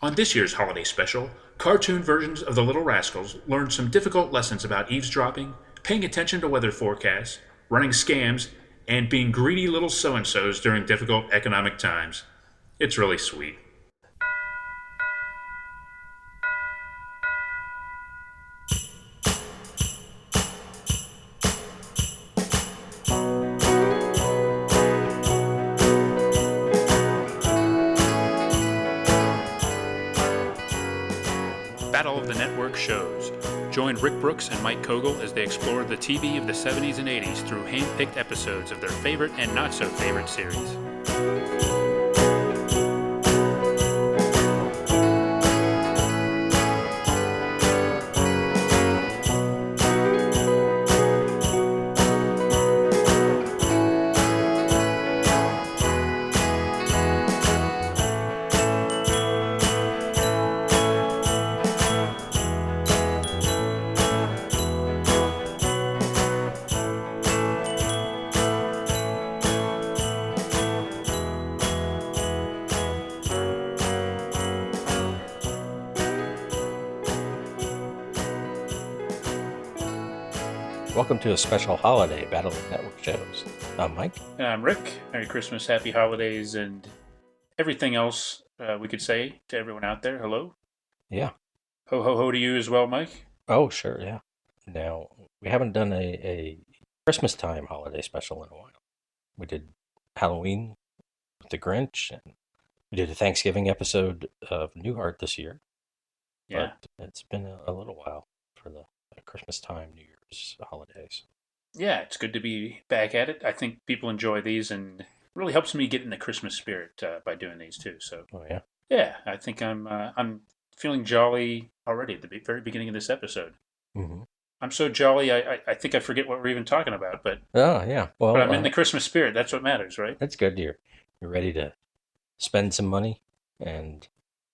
On this year's holiday special, cartoon versions of the Little Rascals learn some difficult lessons about eavesdropping, paying attention to weather forecasts, running scams, and being greedy little so-and-sos during difficult economic times. It's really sweet. Battle of the Network shows. Join Rick Brooks and Mike Kogel as they explore the TV of the 70s and 80s through hand-picked episodes of their favorite and not-so-favorite series. Welcome to a special holiday Battle of Network shows. I'm Mike. And I'm Rick. Merry Christmas, Happy Holidays, and everything else we could say to everyone out there. Hello. Yeah. Ho, ho, ho to you as well, Mike. Oh, sure, yeah. Now, we haven't done a Christmas time holiday special in a while. We did Halloween with the Grinch, and we did a Thanksgiving episode of Newhart this year. Yeah. But it's been a little while for the Christmas time, New Year's holidays. Yeah, it's good to be back at it. I think people enjoy these, and it really helps me get in the Christmas spirit by doing these too. So, Oh, yeah? yeah, I think I'm feeling jolly already at the very beginning of this episode. Mm-hmm. I'm so jolly, I think I forget what we're even talking about, but Oh, yeah. Well, but I'm in the Christmas spirit. That's what matters, right? that's good. You're ready to spend some money and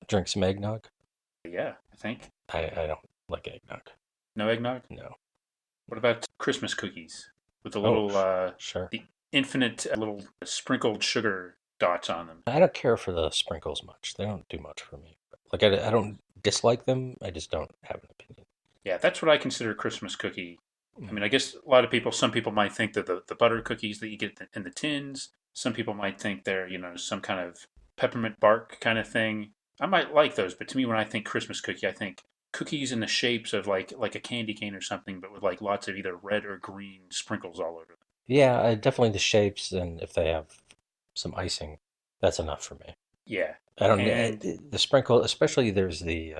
drink some eggnog? Yeah, I think. I don't like eggnog. No eggnog? No. What about Christmas cookies with the Oh, little, sure. the infinite little sprinkled sugar dots on them? I don't care for the sprinkles much. They don't do much for me. Like, I don't dislike them. I just don't have an opinion. Yeah, that's what I consider a Christmas cookie. I mean, I guess a lot of people, some people might think that the butter cookies that you get in the tins, some people might think they're, some kind of peppermint bark kind of thing. I might like those, but to me, when I think Christmas cookie, I think cookies in the shapes of like a candy cane or something, but with like lots of either red or green sprinkles all over them. Yeah, definitely the shapes, and if they have some icing, that's enough for me. Yeah. I don't And the sprinkle, especially there's the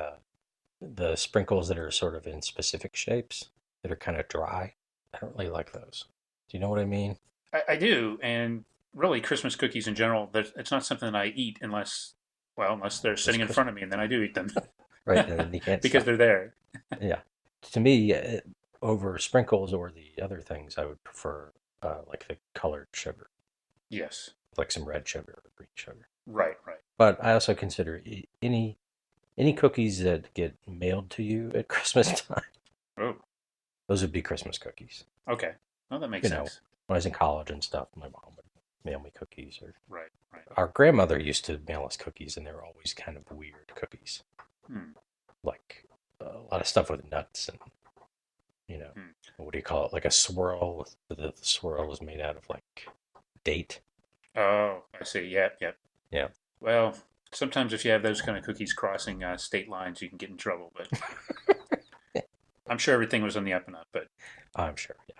sprinkles that are sort of in specific shapes that are kind of dry. I don't really like those. Do you know what I mean? I do. And really, Christmas cookies in general, it's not something that I eat unless they're It's sitting in Christmas, front of me, and then I do eat them right? And you can't because stop. they're there. Yeah. To me, over sprinkles or the other things, I would prefer like the colored sugar, Yes. like some red sugar or green sugar. Right, right. But I also consider any cookies that get mailed to you at Christmas time, Oh, those would be Christmas cookies. okay. Well, that makes You know, sense. when I was in college and stuff, my mom would mail me cookies, or Right, right. our grandmother used to mail us cookies, and they were always kind of weird cookies, Hmm. like a lot of stuff with nuts and Hmm. what do you call it? Like a swirl. The swirl was made out of like date. Oh, I see. Yep, yep. Yeah. Well, sometimes if you have those kind of cookies crossing state lines, you can get in trouble. But I'm sure everything was on the up and up. But I'm sure. Yeah.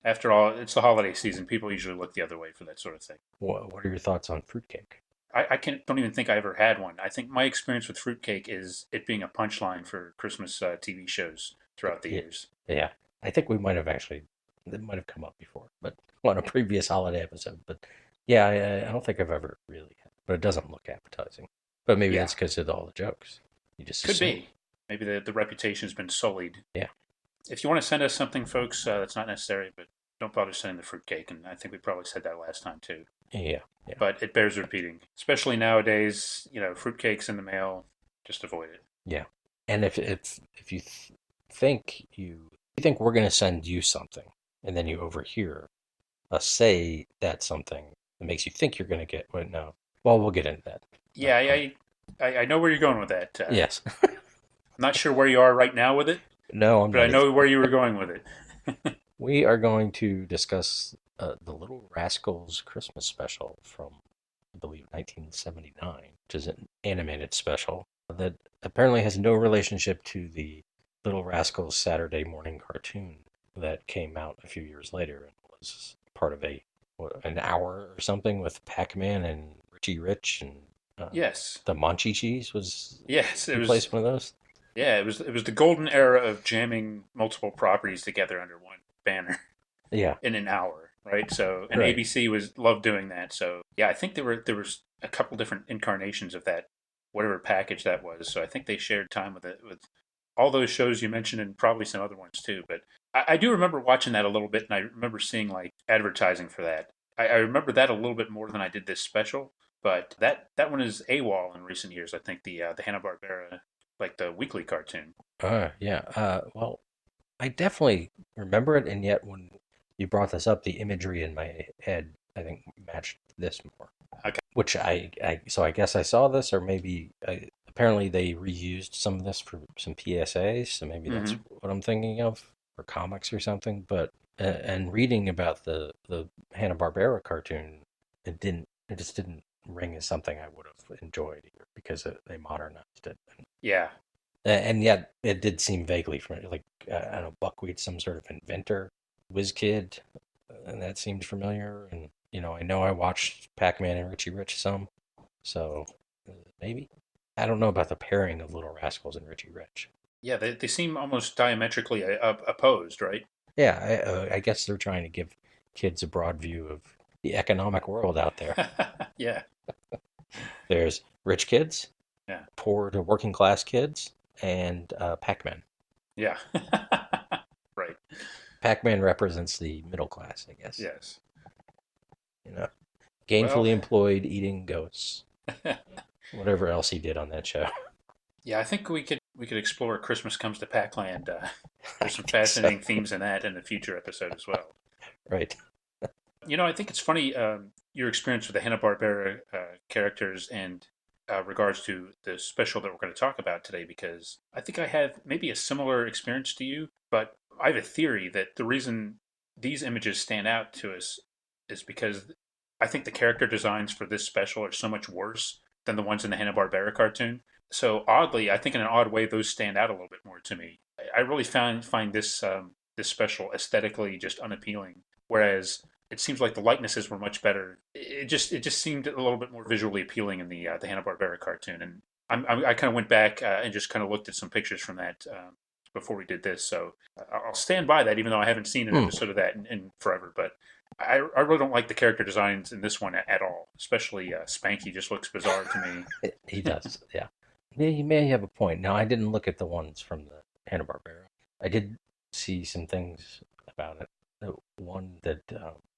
after all, it's the holiday season. People usually look the other way for that sort of thing. What are your thoughts on fruitcake? I don't even think I ever had one. I think my experience with fruitcake is it being a punchline for Christmas TV shows throughout the Yeah. years. Yeah. I think we might have actually, it might have come up before, but on a previous holiday episode. But yeah, I don't think I've ever really had, but it doesn't look appetizing. But maybe Yeah, that's because of all the jokes. You just could assume. be. Maybe the reputation has been sullied. Yeah. If you want to send us something, folks, that's not necessary, but don't bother sending the fruitcake. And I think we probably said that last time too. Yeah. Yeah. But it bears repeating, especially nowadays. Fruitcakes in the mail, just avoid it. Yeah. And if you you think we're going to send you something, and then you overhear us say that something that makes you think you're going to get, well, no. Well, we'll get into that. Yeah, Um, I know where you're going with that. Yes. I'm not sure where you are right now with it, No, I'm but I not either. know where you were going with it. We are going to discuss the Little Rascals Christmas special from, I believe, 1979, which is an animated special that apparently has no relationship to the Little Rascals Saturday morning cartoon that came out a few years later and was part of an hour or something with Pac-Man and Richie Rich and Yes, the Monchi Cheese was yes, it was. replaced one of those. Yeah, it was the golden era of jamming multiple properties together under one banner Yeah, in an hour, right? So, and right. ABC was loved doing that. So, yeah, I think there was a couple different incarnations of that, whatever package that was. So, I think they shared time with it with all those shows you mentioned and probably some other ones too. But I do remember watching that a little bit, and I remember seeing like advertising for that. I remember that a little bit more than I did this special. But that one is AWOL in recent years. I think the Hanna Barbera, like the weekly cartoon. Yeah. Well, I definitely remember it, and yet when you brought this up, the imagery in my head, I think, matched this more. Okay. Which so I guess I saw this, or maybe apparently they reused some of this for some PSAs, so maybe that's Hmm. what I'm thinking of, or comics or something. But and reading about the Hanna Barbera cartoon, it just didn't ring as something I would have enjoyed either because they modernized it. Yeah. And yet it did seem vaguely familiar, like I don't know, Buckwheat, some sort of inventor, whiz kid, and that seemed familiar. And I know I watched Pac-Man and Richie Rich some, so maybe I don't know about the pairing of Little Rascals and Richie Rich. Yeah, they seem almost diametrically opposed, right? Yeah, I guess they're trying to give kids a broad view of the economic world out there. Yeah, There's rich kids, yeah, poor to working class kids, and Pac-Man. yeah. Right. Pac-Man represents the middle class, I guess. Yes. You know, Well, gainfully employed eating goats, whatever else he did on that show. yeah, I think we could explore Christmas Comes to Pac-Land. I There's some think so. fascinating themes in that in a future episode as well. Right. I think it's funny your experience with the Hanna-Barbera characters and regards to the special that we're going to talk about today, because I think I have maybe a similar experience to you, but I have a theory that the reason these images stand out to us is because I think the character designs for this special are so much worse than the ones in the Hanna-Barbera cartoon. So oddly, I think in an odd way, those stand out a little bit more to me. I really find this special aesthetically just unappealing, whereas it seems like the likenesses were much better. It just seemed a little bit more visually appealing in the Hanna Barbera cartoon, and I kind of went back and just kind of looked at some pictures from that before we did this. So I'll stand by that, even though I haven't seen an Hmm. episode of that in forever. But I really don't like the character designs in this one at all. Especially Spanky just looks bizarre to me. He does. Yeah. Yeah, you may have a point. Now, I didn't look at the ones from the Hanna-Barbera. I did see some things about it. One that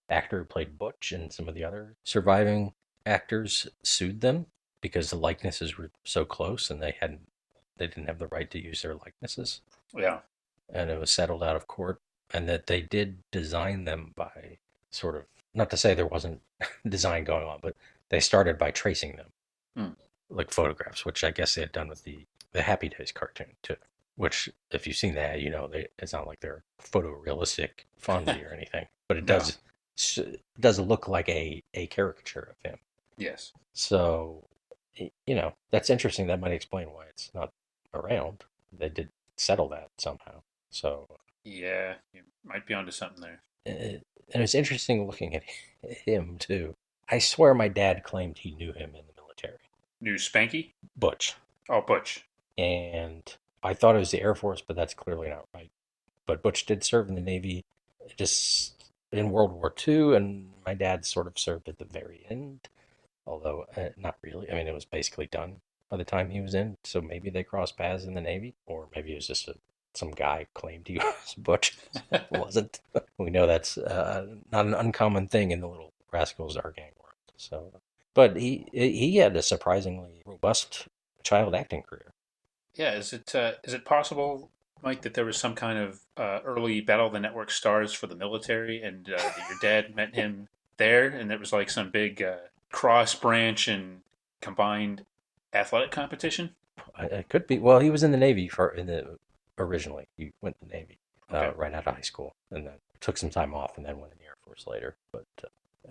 actor who played Butch and some of the other surviving actors sued them because the likenesses were so close and they didn't have the right to use their likenesses. Yeah, And it was settled out of court, and that they did design them by sort of, not to say there wasn't design going on, but they started by tracing them hmm. like photographs, which I guess they had done with the Happy Days cartoon too. Which, if you've seen that, it's not like they're photorealistic Fonzie or anything, but No, it does look like a caricature of him. yes, So, that's interesting. That might explain why it's not around. They did settle that somehow. So, yeah, you might be onto something there. and it's interesting looking at him too. I swear my dad claimed he knew him in the military, New Spanky? Butch, Oh, Butch. and I thought it was the Air Force, but that's clearly not right. But Butch did serve in the Navy, just in World War II, and my dad sort of served at the very end, although not really. I mean, it was basically done by the time he was in, so maybe they crossed paths in the Navy, or maybe it was just some guy claimed he was Butch, wasn't. We know that's not an uncommon thing in the Little Rascals our gang world. So, but he had a surprisingly robust child acting career. Yeah, is it possible, Mike, that there was some kind of early Battle of the Network stars for the military, and that your dad met him there, and it was like some big cross branch and combined athletic competition. It could be. Well, he was in the Navy for in the originally. He went in the Navy Okay. right out of high school, and then took some time off, and then went in the Air Force later. But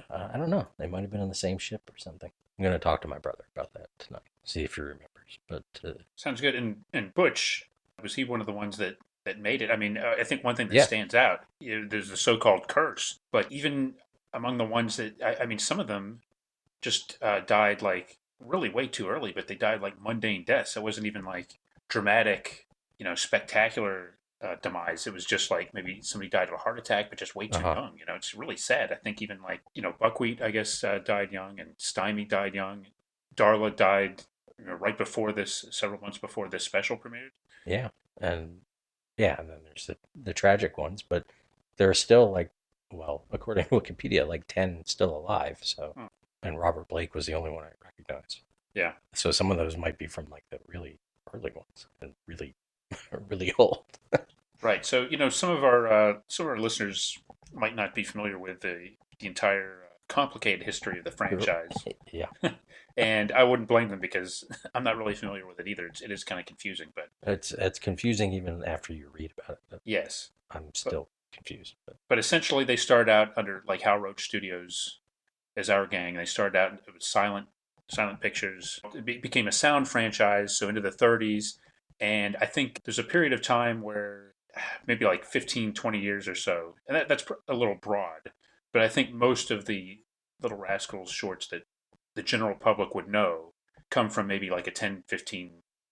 I don't know. They might have been on the same ship or something. I'm gonna talk to my brother about that tonight. See if he remembers. But Sounds good. And Butch, was he one of the ones that made it? I mean, I think one thing that yeah, stands out, there's the so-called curse, but even among the ones that I mean, some of them just died like really way too early, but they died like mundane deaths. It wasn't even like dramatic, spectacular demise. It was just like maybe somebody died of a heart attack, but just way too uh-huh. young. It's really sad. I think even like Buckwheat, I guess, died young, and Stymie died young. Darla died right before this, several months before this special premiered. Yeah, and and then there's the tragic ones, but there are still like, well, according to Wikipedia, like 10 still alive. So, Oh, and Robert Blake was the only one I recognize. yeah. So some of those might be from like the really early ones and really, really old. Right. So, some of our listeners might not be familiar with the entire complicated history of the franchise, Yeah, and I wouldn't blame them because I'm not really familiar with it either. It is kind of confusing, but it's confusing even after you read about it. yes. I'm But still confused. But but essentially, they started out under like Hal Roach Studios as Our Gang. They started out it was silent pictures. It became a sound franchise, so into the 30s, and I think there's a period of time where maybe like 15, 20 years or so, and that's a little broad, but I think most of the Little Rascals shorts that the general public would know come from maybe like a 10, 15,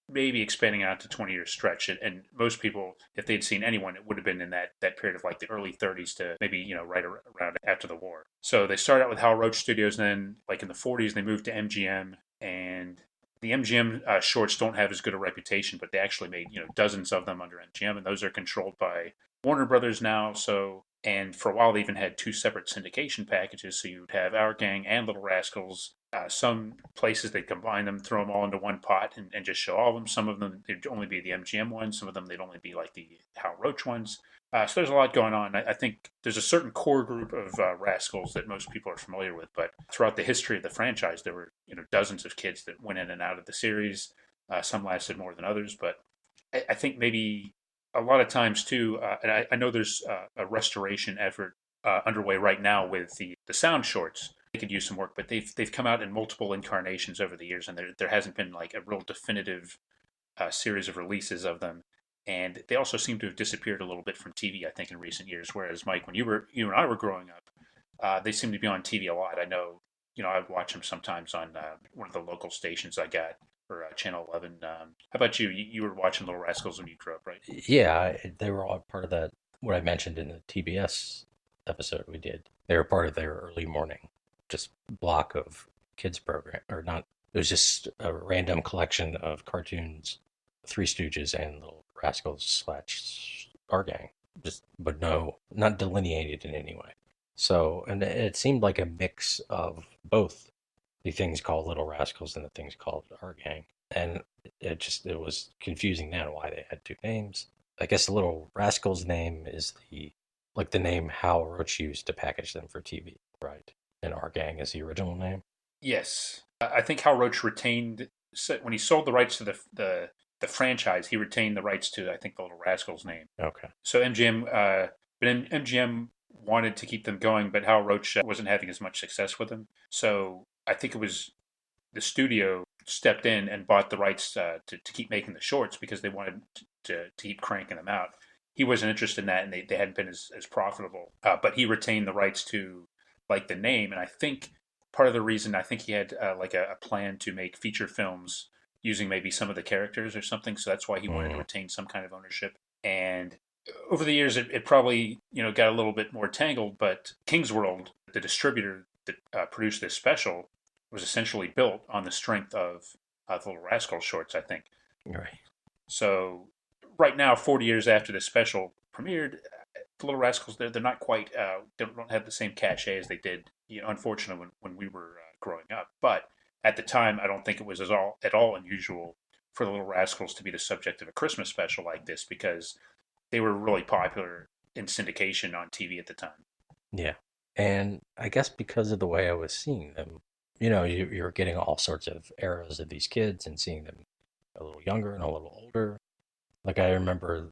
maybe expanding out to 20-year stretch. And most people, if they'd seen anyone, it would have been in that period of like the early 30s to maybe, right around after the war. So they started out with Hal Roach Studios, and then like in the 40s, they moved to MGM. And the MGM shorts don't have as good a reputation, but they actually made, dozens of them under MGM, and those are controlled by Warner Brothers now. So, and for a while, they even had two separate syndication packages. So you'd have Our Gang and Little Rascals. Some places they combine them, throw them all into one pot, and just show all of them. Some of them they'd only be the MGM ones. Some of them they'd only be like the Hal Roach ones. So there's a lot going on. I think there's a certain core group of rascals that most people are familiar with, but throughout the history of the franchise, there were dozens of kids that went in and out of the series. Some lasted more than others, but I think maybe a lot of times too, and I know there's a restoration effort underway right now with the sound shorts. They could use some work, but they've come out in multiple incarnations over the years, and there hasn't been like a real definitive series of releases of them. And they also seem to have disappeared a little bit from TV, I think, in recent years. Whereas Mike, when you and I were growing up, they seem to be on TV a lot. I know, I'd watch them sometimes on one of the local stations I got for Channel 11. How about you? You were watching Little Rascals when you grew up, right? yeah, they were all part of that. What I mentioned in the TBS episode we did, they were part of their early morning just block of kids program or not. It was just a random collection of cartoons, Three Stooges and Little Rascals slash Our Gang, just but no, not delineated in any way. So, and it seemed like a mix of both the things called Little Rascals and the things called Our Gang, and it was confusing then why they had two names. I guess the Little Rascals name is the name Hal Roach used to package them for TV, right? And Our Gang is the original name. Yes, I think Hal Roach retained when he sold the rights to the franchise. He retained the rights to I think the Little Rascals name. Okay. So MGM wanted to keep them going, but Hal Roach wasn't having as much success with them. So I think it was the studio stepped in and bought the rights to keep making the shorts because they wanted to keep cranking them out. He wasn't interested in that, and they hadn't been as profitable. But he retained the rights to like the name, and I think part of the reason I think he had like a plan to make feature films using maybe some of the characters or something. So that's why he wanted to Mm, retain some kind of ownership. And over the years, it probably got a little bit more tangled. But Kingsworld, the distributor that produced this special, was essentially built on the strength of the Little Rascal shorts, I think. right. So right now, 40 years after this special premiered, the Little Rascals they're not quite they don't have the same cachet as they did. Unfortunately, when we were growing up, but at the time, I don't think it was at all unusual for the Little Rascals to be the subject of a Christmas special like this because they were really popular in syndication on TV at the time. Yeah. And I guess because of the way I was seeing them, you're getting all sorts of eras of these kids and seeing them a little younger and a little older. Like I remember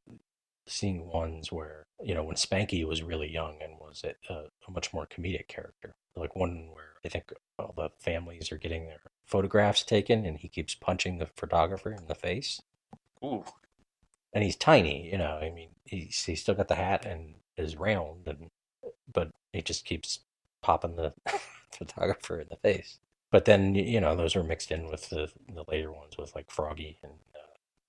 seeing ones where, when Spanky was really young and was a much more comedic character. Like one where I think all the families are getting their photographs taken and he keeps punching the photographer in the face. Ooh. And he's tiny, I mean, he's still got the hat and is round, but he just keeps popping the photographer in the face. But then, those are mixed in with the later ones with like Froggy and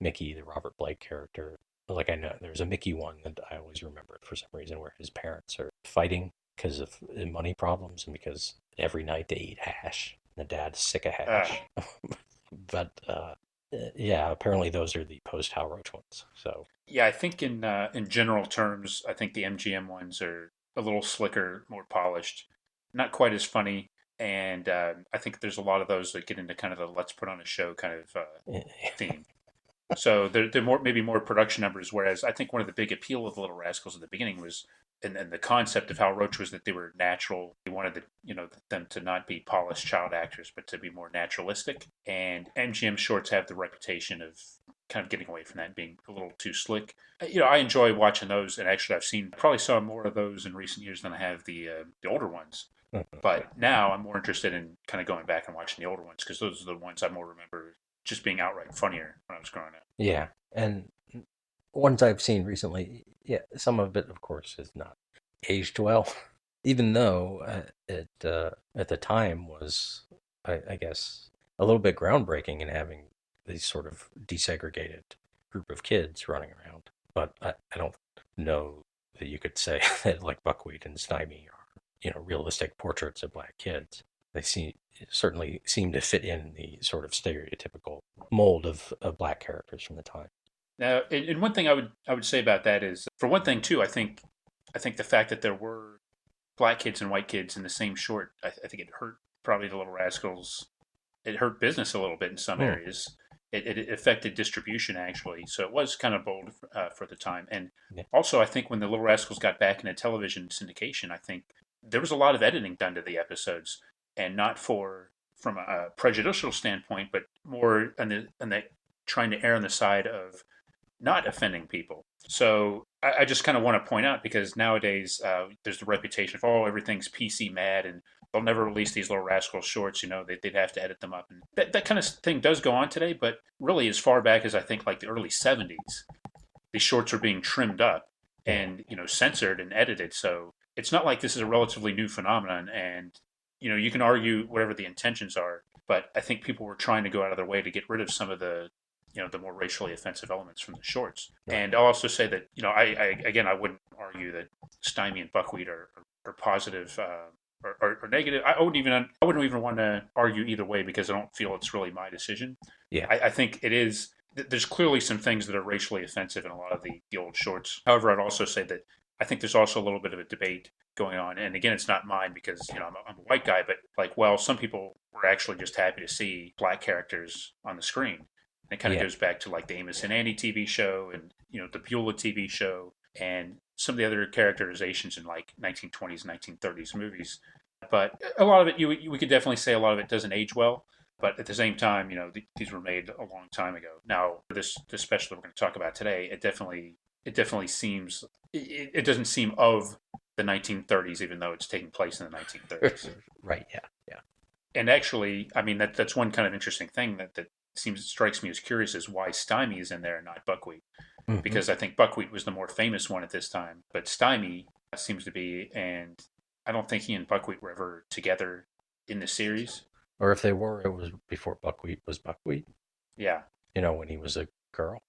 Mickey, the Robert Blake character. Like I know there's a Mickey one that I always remember for some reason where his parents are fighting because of money problems and because every night they eat hash. The dad's sick of hash. But yeah, apparently those are the post Hal Roach ones. So Yeah, I think in general terms, I think the MGM ones are a little slicker, more polished, not quite as funny, and I think there's a lot of those that get into kind of the let's put on a show kind of theme. So they're more maybe more production numbers. Whereas I think one of the big appeal of the Little Rascals at the beginning was, and the concept of Hal Roach was that they were natural. They wanted them to not be polished child actors, but to be more naturalistic. And MGM shorts have the reputation of kind of getting away from that and being a little too slick. I enjoy watching those, and actually probably saw more of those in recent years than I have the older ones. But now I'm more interested in kind of going back and watching the older ones because those are the ones I more remember just being outright funnier when I was growing up. yeah, and ones I've seen recently, yeah, some of it, of course, is not aged well, even though it at the time was, I guess, a little bit groundbreaking in having these sort of desegregated group of kids running around. But I don't know that you could say that like Buckwheat and Stymie are, realistic portraits of black kids. They certainly seem to fit in the sort of stereotypical mold of black characters from the time. Now, and one thing I would say about that is, for one thing too, I think the fact that there were black kids and white kids in the same short, I think it hurt probably the Little Rascals. It hurt business a little bit in some Hmm. areas. It affected distribution actually, so it was kind of bold for the time. And Yeah. also, I think when the Little Rascals got back into television syndication, I think there was a lot of editing done to the episodes, and not from a prejudicial standpoint, but more on the trying to err on the side of not offending people. So I just kind of want to point out because nowadays there's the reputation of everything's PC mad and they'll never release these Little Rascal shorts. They'd have to edit them up, and that kind of thing does go on today. But really, as far back as I think like the early '70s, these shorts are being trimmed up Yeah. and censored and edited. So it's not like this is a relatively new phenomenon. And you can argue whatever the intentions are, but I think people were trying to go out of their way to get rid of some of the more racially offensive elements from the shorts. Right. And I'll also say that I wouldn't argue that Stymie and Buckwheat are positive or negative. I wouldn't even want to argue either way because I don't feel it's really my decision. Yeah. I think it is. There's clearly some things that are racially offensive in a lot of the old shorts. However, I'd also say that I think there's also a little bit of a debate going on. And again, it's not mine because I'm a white guy, but like, well, some people were actually just happy to see black characters on the screen. It kind of Yeah. goes back to like the Amos and Andy TV show and the Beulah TV show and some of the other characterizations in like 1920s, 1930s movies. But a lot of it, we could definitely say a lot of it doesn't age well. But at the same time, these were made a long time ago. Now, this special we're going to talk about today, it definitely seems it doesn't seem of the 1930s, even though it's taking place in the 1930s. Right. Yeah. Yeah. And actually, I mean that's one kind of interesting thing that strikes me as curious is why Stymie is in there and not Buckwheat, Hmm. because I think Buckwheat was the more famous one at this time, but Stymie seems to be, and I don't think he and Buckwheat were ever together in the series. Or if they were, it was before Buckwheat was Buckwheat. Yeah, When he was a girl.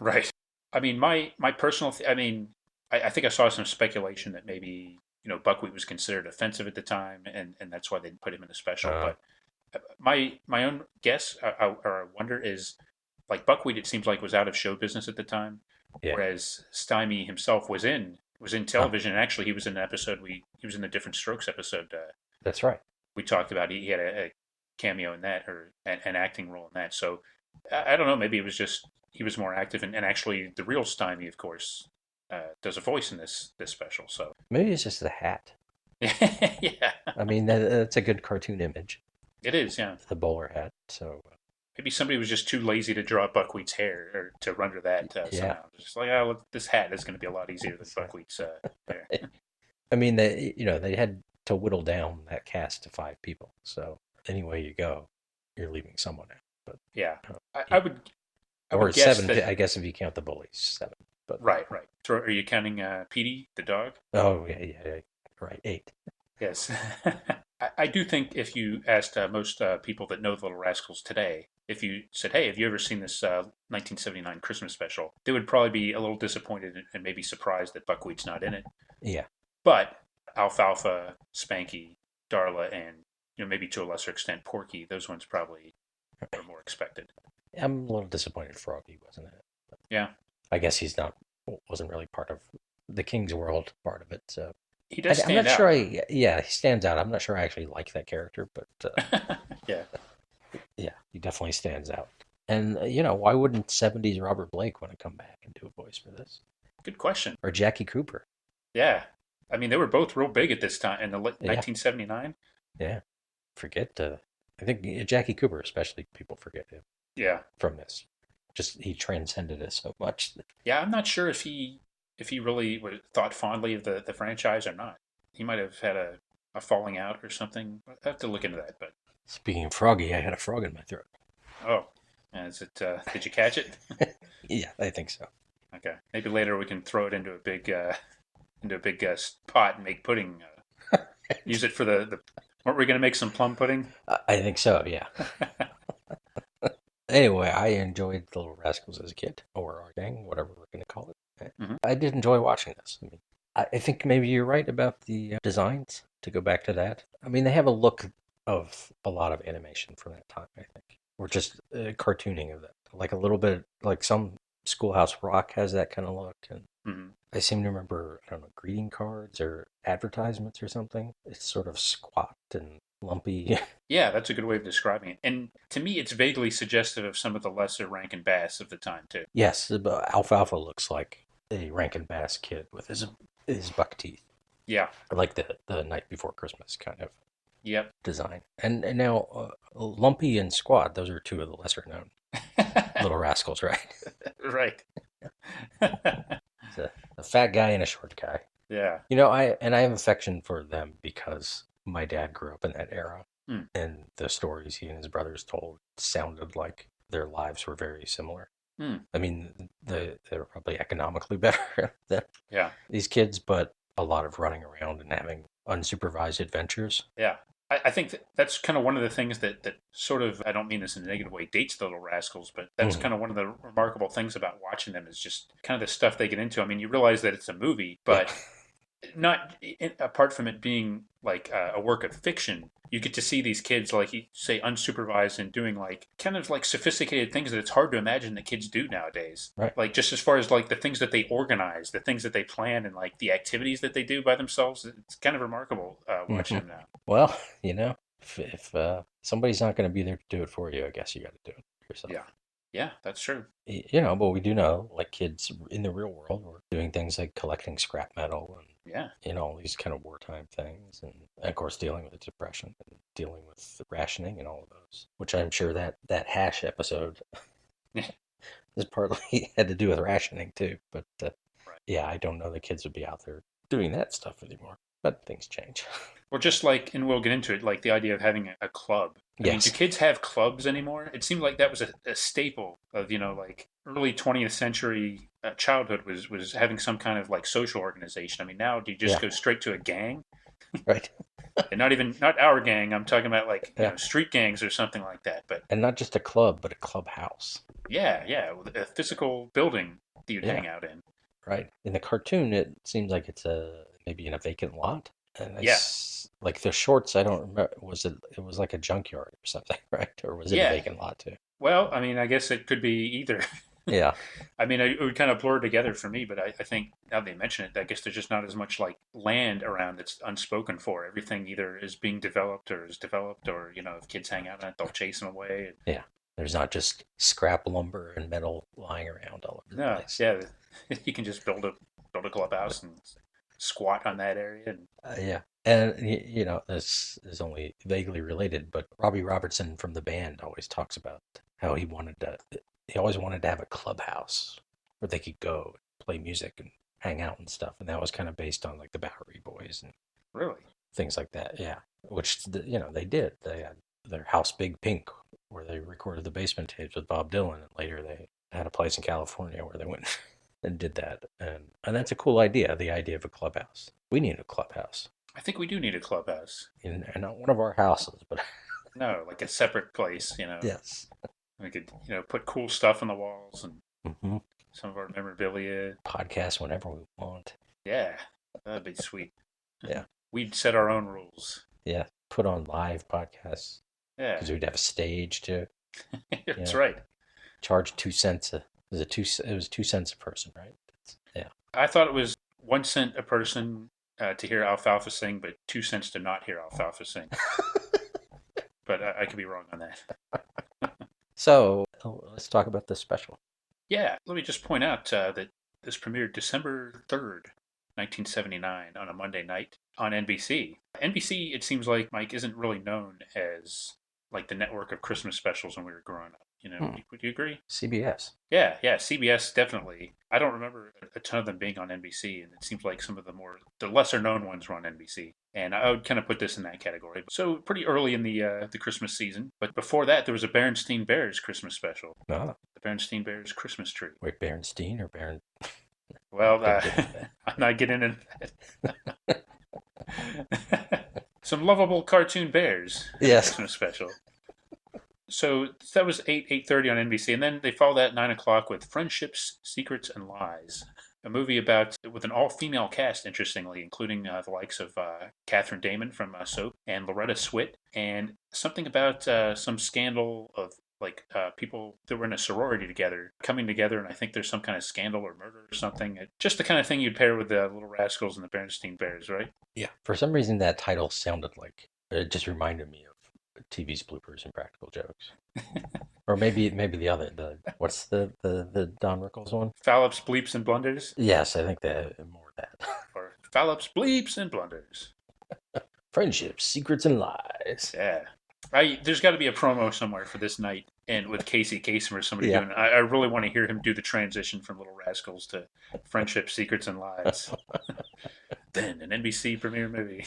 right. I mean, my personal, I mean, I think I saw some speculation that maybe Buckwheat was considered offensive at the time, and that's why they didn't put him in the special. Uh, But my own guess or I wonder is like Buckwheat. It seems like was out of show business at the time, yeah. whereas Stymie himself was in Oh, television. And actually, he was in an episode. He was in the Different Strokes episode that's right. we talked about. He had a cameo in that or an acting role in that. So I don't know. Maybe it was just he was more active, and actually the real Stymie, of course, does a voice in this special. So Maybe it's just the hat. yeah, I mean, that's a good cartoon image. It is, yeah. the bowler hat. So Maybe somebody was just too lazy to draw Buckwheat's hair or to render that yeah, somehow. Just like, oh, look, this hat is going to be a lot easier than so, Buckwheat's hair. I mean, they had to whittle down that cast to 5 people. So anyway you go, you're leaving someone out. But Yeah, I yeah. would I Or would guess seven, that. I guess if you count the bullies, 7. But Right, right. So are you counting Petey the dog? oh yeah, yeah, right, 8. Yes. I do think if you asked most people that know the Little Rascals today, if you said, "Hey, have you ever seen this 1979 Christmas special?" They would probably be a little disappointed and maybe surprised that Buckwheat's not in it. Yeah, But Alfalfa, Spanky, Darla, and maybe to a lesser extent Porky, those ones probably were more expected. I'm a little disappointed Froggy wasn't in it. But Yeah, I guess wasn't really part of the King's World part of it. So he does I'm not stand sure. out though. Yeah, he stands out. I'm not sure I actually like that character, but Yeah, yeah, he definitely stands out. And why wouldn't '70s Robert Blake want to come back and do a voice for this, good question. or Jackie Cooper? Yeah, I mean they were both real big at this time in the Yeah, 1979. yeah. Forget. I think Jackie Cooper, especially, people forget him Yeah, from this. Just he transcended it so much. yeah. I'm not sure if he really thought fondly of the franchise or not. He might have had a falling out or something. I have to look into that. But Speaking of Froggy, I had a frog in my throat. oh, is it? Did you catch it? Yeah, I think so. Okay, maybe later we can throw it into a big pot and make pudding. Use it for the. Weren't we going to make some plum pudding? I think so. Yeah. Anyway, I enjoyed the Little Rascals as a kid, or our gang, whatever we're going to call it. Hmm. I did enjoy watching this. I mean, I think maybe you're right about the designs. To go back to that, I mean, they have a look of a lot of animation from that time. I think, or just cartooning of that, like a little bit, like some Schoolhouse Rock has that kind of look, and Hmm. I seem to remember, I don't know, greeting cards or advertisements or something. It's sort of squat and lumpy. Yeah, that's a good way of describing it. And to me, it's vaguely suggestive of some of the lesser Rankin Bass of the time too. Yes, but Alfalfa looks like a Rankin Bass kid with his buck teeth, Yeah. like the Night Before Christmas kind of Yep. design. And now Lumpy and Squad, those are 2 of the lesser known Little Rascals, right? Right. It's a fat guy and a short guy. Yeah. I have affection for them because my dad grew up in that era, Hmm. and the stories he and his brothers told sounded like their lives were very similar. Hmm. I mean, they're probably economically better than Yeah. these kids, but a lot of running around and having unsupervised adventures. Yeah. I think that's kind of one of the things that sort of, I don't mean this in a negative way, dates the Little Rascals, but that's Mhm. kind of one of the remarkable things about watching them is just kind of the stuff they get into. I mean, you realize that it's a movie, Yeah, but not apart from it being like a work of fiction, you get to see these kids like you say unsupervised and doing like kind of like sophisticated things that it's hard to imagine that kids do nowadays. right. Like just as far as like the things that they organize, the things that they plan, and like the activities that they do by themselves, it's kind of remarkable watching Hmm. them now. Well, if somebody's not going to be there to do it for you, I guess you got to do it yourself. Yeah, yeah, that's true. But we do know, like kids in the real world, were doing things like collecting scrap metal and Yeah, all these kind of wartime things, and of course dealing with the depression and dealing with the rationing and all of those, which I'm sure that hash episode is partly had to do with rationing too. But right. yeah, I don't know the kids would be out there doing that stuff anymore. But things change. Well, just like, and we'll get into it, like the idea of having a club. I mean, do Yes. kids have clubs anymore? It seemed like that was a staple of, like early 20th century childhood was having some kind of like social organization. I mean, now do you just Yeah. go straight to a gang? Right. And not our gang. I'm talking about like, Yeah. street gangs or something like that. But And not just a club, but a clubhouse. yeah, yeah, with a physical building that you'd Yeah. hang out in. Right. In the cartoon, it seems like it's maybe in a vacant lot. And Yeah, like the shorts, I don't remember. It was like a junkyard or something, right? Or was it a yeah. vacant lot too? Well, I mean, I guess it could be either. Yeah. I mean, it would kind of blur together for me, but I think now they mention it, I guess there's just not as much like land around that's unspoken for. Everything either is being developed or is developed, or if kids hang out on it, they'll chase them away. Yeah. There's not just scrap lumber and metal lying around all over the No, place. yeah, you can just build a clubhouse and squat on that area. And Yeah. And this is only vaguely related, but Robbie Robertson from the band always talks about how he always wanted to have a clubhouse where they could go play music and hang out and stuff. And that was kind of based on like the Bowery Boys and Really? things like that. Yeah, which they did. They had their House Big Pink where they recorded the basement tapes with Bob Dylan, and later they had a place in California where they went and did that. And that's a cool idea. The idea of a clubhouse. We need a clubhouse. I think we do need a clubhouse. And not one of our houses, but No, like a separate place, yes. We could, put cool stuff on the walls and Mm-hmm. some of our memorabilia. Podcast whenever we want. Yeah, that'd be sweet. Yeah. We'd set our own rules. Yeah. Put on live podcasts. Yeah. Because we'd have a stage too. That's right. Charge 2 cents it was 2 cents a person, right? Yeah. I thought it was 1 cent a person to hear Alfalfa sing, but 2 cents to not hear Alfalfa sing. But I could be wrong on that. So let's talk about this special. Yeah, let me just point out that this premiered December 3rd, 1979, on a Monday night on NBC. NBC, it seems like, Mike, isn't really known as like the network of Christmas specials when we were growing up. Would you agree? CBS. Yeah, CBS definitely. I don't remember a ton of them being on NBC, and it seems like some of the lesser known ones were on NBC. And I would kind of put this in that category. So pretty early in the Christmas season, but before that, there was a Berenstain Bears Christmas special. Ah. The Berenstain Bears Christmas Tree. Wait, Berenstein or Beren? Well, I'm not getting into that. Some lovable cartoon bears. Yes. Christmas special. So that was 8:30 on NBC, and then they followed that at 9 o'clock with Friendships, Secrets, and Lies, a movie with an all-female cast, interestingly, including the likes of Catherine Damon from Soap and Loretta Swit, and something about some scandal of like people that were in a sorority together coming together, and I think there's some kind of scandal or murder or something. Just the kind of thing you'd pair with the Little Rascals and the Berenstain Bears, right? Yeah. For some reason, that title sounded like it just reminded me of TV's bloopers and practical jokes, or maybe what's the Don Rickles one? Fallops, Bleeps, and Blunders. Yes, I think that more of that. Or Fallops, Bleeps, and Blunders. Friendships, Secrets, and Lies. Yeah. There's got to be a promo somewhere for this night, and with Casey Kasem or somebody doing it. I really want to hear him do the transition from Little Rascals to Friendship, Secrets, and Lies. Then an NBC premiere movie.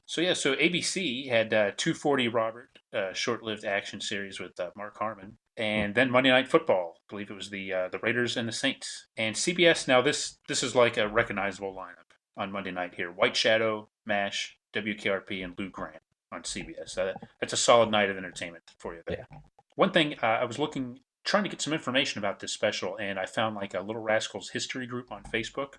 So ABC had 240 Robert, short-lived action series with Mark Harmon, and then Monday Night Football. I believe it was the Raiders and the Saints. And CBS. Now this is like a recognizable lineup on Monday night here: White Shadow, MASH, WKRP, and Lou Grant on CBS. That's a solid night of entertainment for you there. Yeah. One thing, I was trying to get some information about this special, and I found like a Little Rascals history group on Facebook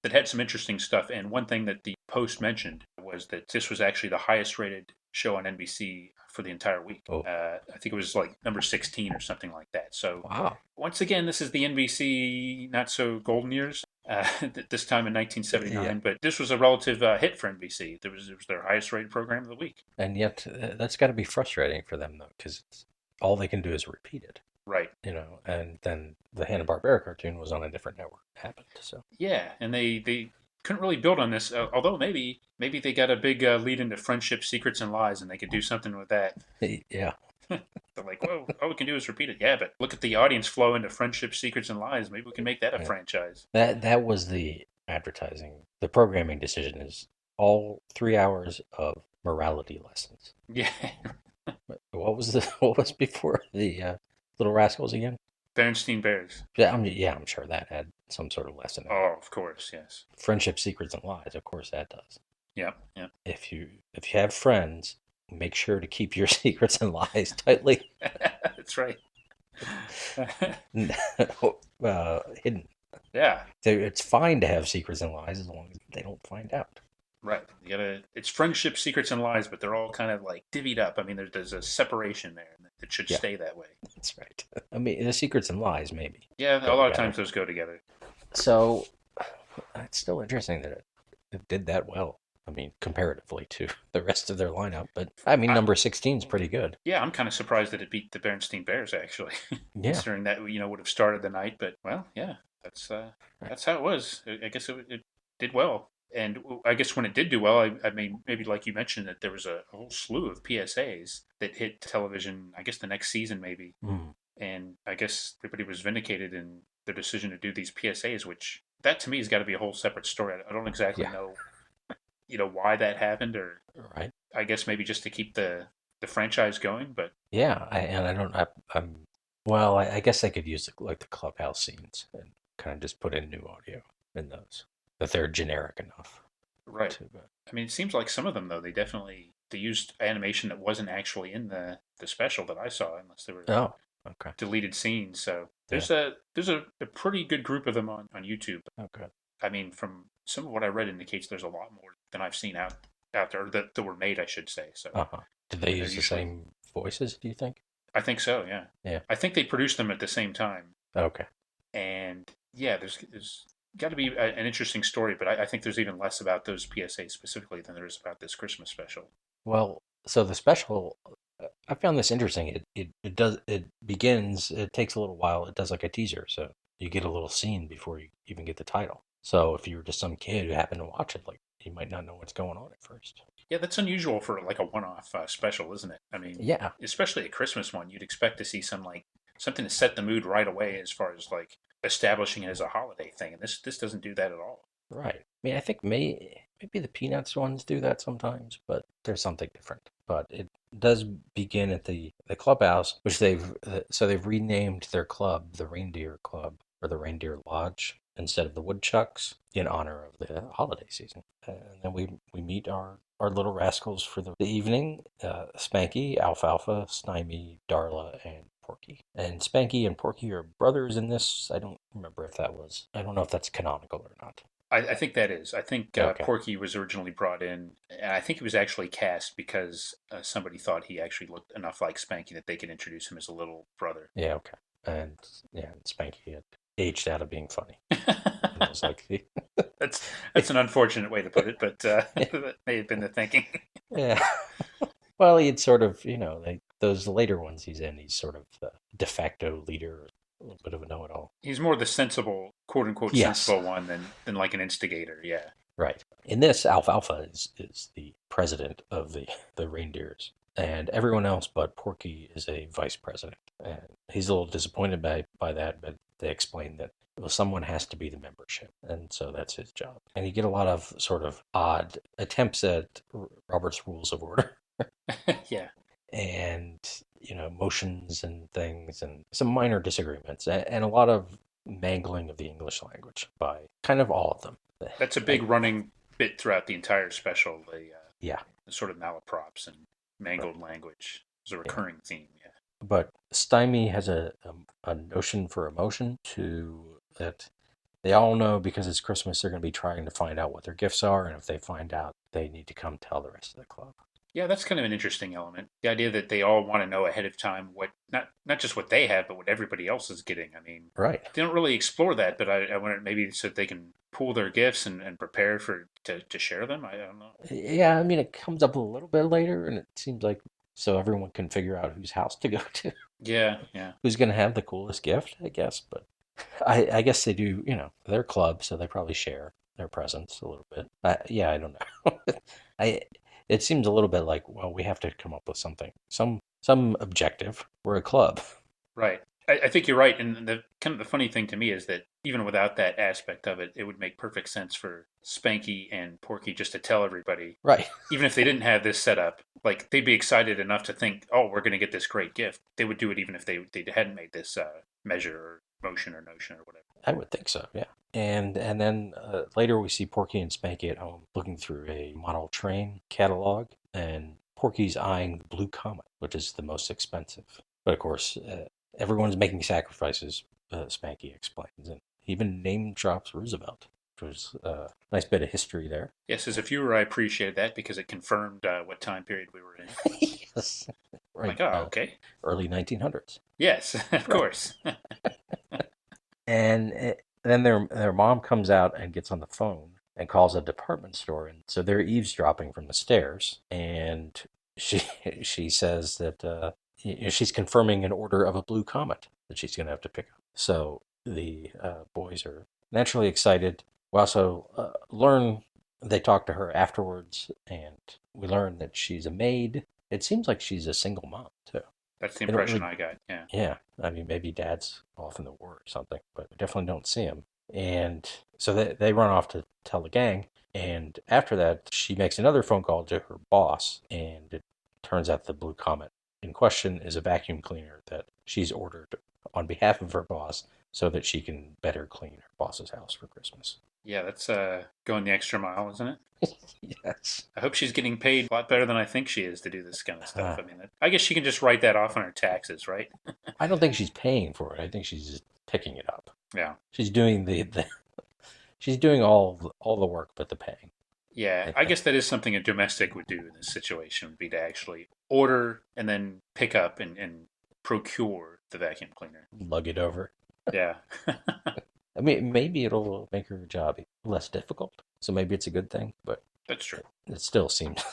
that had some interesting stuff. And one thing that the post mentioned was that this was actually the highest rated show on NBC for the entire week. Oh. I think it was like number 16 or something like that. So wow. Once again, this is the NBC not so golden years. This time in 1979, but this was a relative hit for NBC. It was their highest rated program of the week. And yet, that's got to be frustrating for them, though, because all they can do is repeat it. Right. And then the Hanna-Barbera cartoon was on a different network. It happened, so. Yeah, and they couldn't really build on this, although maybe they got a big lead into Friendship, Secrets, and Lies, and they could do something with that. Yeah. They're like, well, all we can do is repeat it. Yeah, but look at the audience flow into Friendship, Secrets, and Lies. Maybe we can make that a franchise. That was the advertising. The programming decision is all 3 hours of morality lessons. Yeah. What was before the Little Rascals again? Berenstain Bears. Yeah, I'm sure that had some sort of lesson. Oh, of course, yes. Friendship, Secrets, and Lies. Of course, that does. Yeah. If you have friends, make sure to keep your secrets and lies tightly. That's right. Hidden. Yeah. It's fine to have secrets and lies as long as they don't find out. Right. It's Friendship, Secrets, and Lies, but they're all kind of like divvied up. I mean, there's a separation there. It should stay that way. That's right. I mean, the secrets and lies, maybe. Yeah, a lot of times those go together. So, it's still interesting that it did that well. I mean, comparatively to the rest of their lineup. But, I mean, number 16 is pretty good. Yeah, I'm kind of surprised that it beat the Berenstain Bears, actually. Yeah. Considering that, would have started the night. But, well, yeah, that's how it was. I guess it did well. And I guess when it did do well, I mean, maybe like you mentioned, that there was a whole slew of PSAs that hit television, I guess the next season maybe. Mm. And I guess everybody was vindicated in their decision to do these PSAs, which that to me has got to be a whole separate story. I don't exactly Yeah. know, why that happened, or Right. I guess maybe just to keep the franchise going. But Yeah. And I don't. I'm. Well, I guess I could use like the clubhouse scenes and kind of just put in new audio in those that they're generic enough right, to. I mean, it seems like some of them though they used animation that wasn't actually in the special that I saw, unless there were Oh. Okay. deleted scenes. So Yeah. there's a pretty good group of them on YouTube. Okay. I mean, from some of what I read indicates there's a lot more than I've seen out there that were made, I should say. So Uh-huh. Did I they mean, they're use the usually, same voices, do you think? I think so, yeah. Yeah. I think they produced them at the same time, Okay. and yeah, there's got to be an interesting story, but I think there's even less about those PSAs specifically than there is about this Christmas special. Well, so the special, I found this interesting. It begins, it takes a little while. It does like a teaser, so you get a little scene before you even get the title. So if you were just some kid who happened to watch it, like you might not know what's going on at first. Yeah, that's unusual for like a one-off special, isn't it? I mean, Yeah, especially a Christmas one, you'd expect to see something to set the mood right away as far as like establishing it as a holiday thing, and this doesn't do that at all. right. I mean, I think maybe the Peanuts ones do that sometimes, but there's something different. But it does begin at the clubhouse, which they've renamed their club the Reindeer Club or the Reindeer Lodge instead of the Woodchucks in honor of the holiday season. And then we meet our little rascals for the evening: Spanky, Alfalfa, Snimy, Darla, and Porky. And Spanky and Porky are brothers in this. I don't remember if that was. I don't know if that's canonical or not. I think that is. I think Okay. Porky was originally brought in, and I think he was actually cast because somebody thought he actually looked enough like Spanky that they could introduce him as a little brother. Yeah, okay. And yeah, Spanky had aged out of being funny. And it was like, That's an unfortunate way to put it, but that may have been the thinking. yeah. Well, he had sort of, those later ones he's in, he's sort of the de facto leader, a little bit of a know-it-all. He's more the sensible, quote unquote, Yes, sensible one than like an instigator. Yeah. right. In this, Alfalfa is the president of the reindeers, and everyone else but Porky is a vice president. And he's a little disappointed by that, but they explain that, well, someone has to be the membership, and so that's his job. And you get a lot of sort of odd attempts at Robert's Rules of Order. Yeah. And motions and things and some minor disagreements and a lot of mangling of the English language by kind of all of them. That's a big I, running bit throughout the entire special. yeah, The sort of malaprops and right, mangled language is a yeah. recurring theme. Yeah. But Stymie has a notion for emotion to that they all know because it's Christmas they're going to be trying to find out what their gifts are, and if they find out they need to come tell the rest of the club. Yeah, that's kind of an interesting element. The idea that they all want to know ahead of time what not just what they have, but what everybody else is getting. I mean, Right. they don't really explore that, but I wonder maybe so that they can pool their gifts and prepare to share them. I don't know. Yeah, I mean it comes up a little bit later and it seems like so everyone can figure out whose house to go to. Yeah, yeah, Who's going to have the coolest gift, I guess. But I guess they do, their club, so they probably share their presents a little bit. Yeah, I don't know. I It seems a little bit like, well, we have to come up with something, some objective. We're a club, right. I think you're right, and the kind of the funny thing to me is that even without that aspect of it, it would make perfect sense for Spanky and Porky just to tell everybody, right? even if they didn't have this set up, like they'd be excited enough to think, oh, we're going to get this great gift. They would do it even if they hadn't made this measure or motion or notion or whatever. I would think so, yeah. And then later we see Porky and Spanky at home looking through a model train catalog, and Porky's eyeing the Blue Comet, which is the most expensive. But of course, everyone's making sacrifices. Spanky explains, and even name drops Roosevelt, which was a nice bit of history there. Yes, as a viewer, I appreciated that because it confirmed what time period we were in. Yes, I'm right. like, oh, okay. Early 1900s. Yes, of Right. course. And then their mom comes out and gets on the phone and calls a department store, and so they're eavesdropping from the stairs. And she she says that she's confirming an order of a Blue Comet that she's going to have to pick up. So the boys are naturally excited. We also learn they talk to her afterwards, and we learn that she's a maid. It seems like she's a single mom too. That's the They don't impression really, I got. Yeah. yeah. I mean, maybe dad's off in the war or something, but we definitely don't see him. And so they run off to tell the gang. And after that, she makes another phone call to her boss, and it turns out the Blue Comet in question is a vacuum cleaner that she's ordered on behalf of her boss so that she can better clean her boss's house for Christmas. Yeah, that's going the extra mile, isn't it? Yes. I hope she's getting paid a lot better than I think she is to do this kind of stuff. Uh, I mean, I guess she can just write that off on her taxes, right? I don't think she's paying for it. I think she's just picking it up. Yeah. She's doing the she's doing all the work but the paying, Yeah, I I think. guess that is something a domestic would do in this situation, would be to actually order and then pick up and procure the vacuum cleaner. Lug it over. Yeah. I mean, maybe it'll make her job less difficult. So maybe it's a good thing, but That's true. it still seems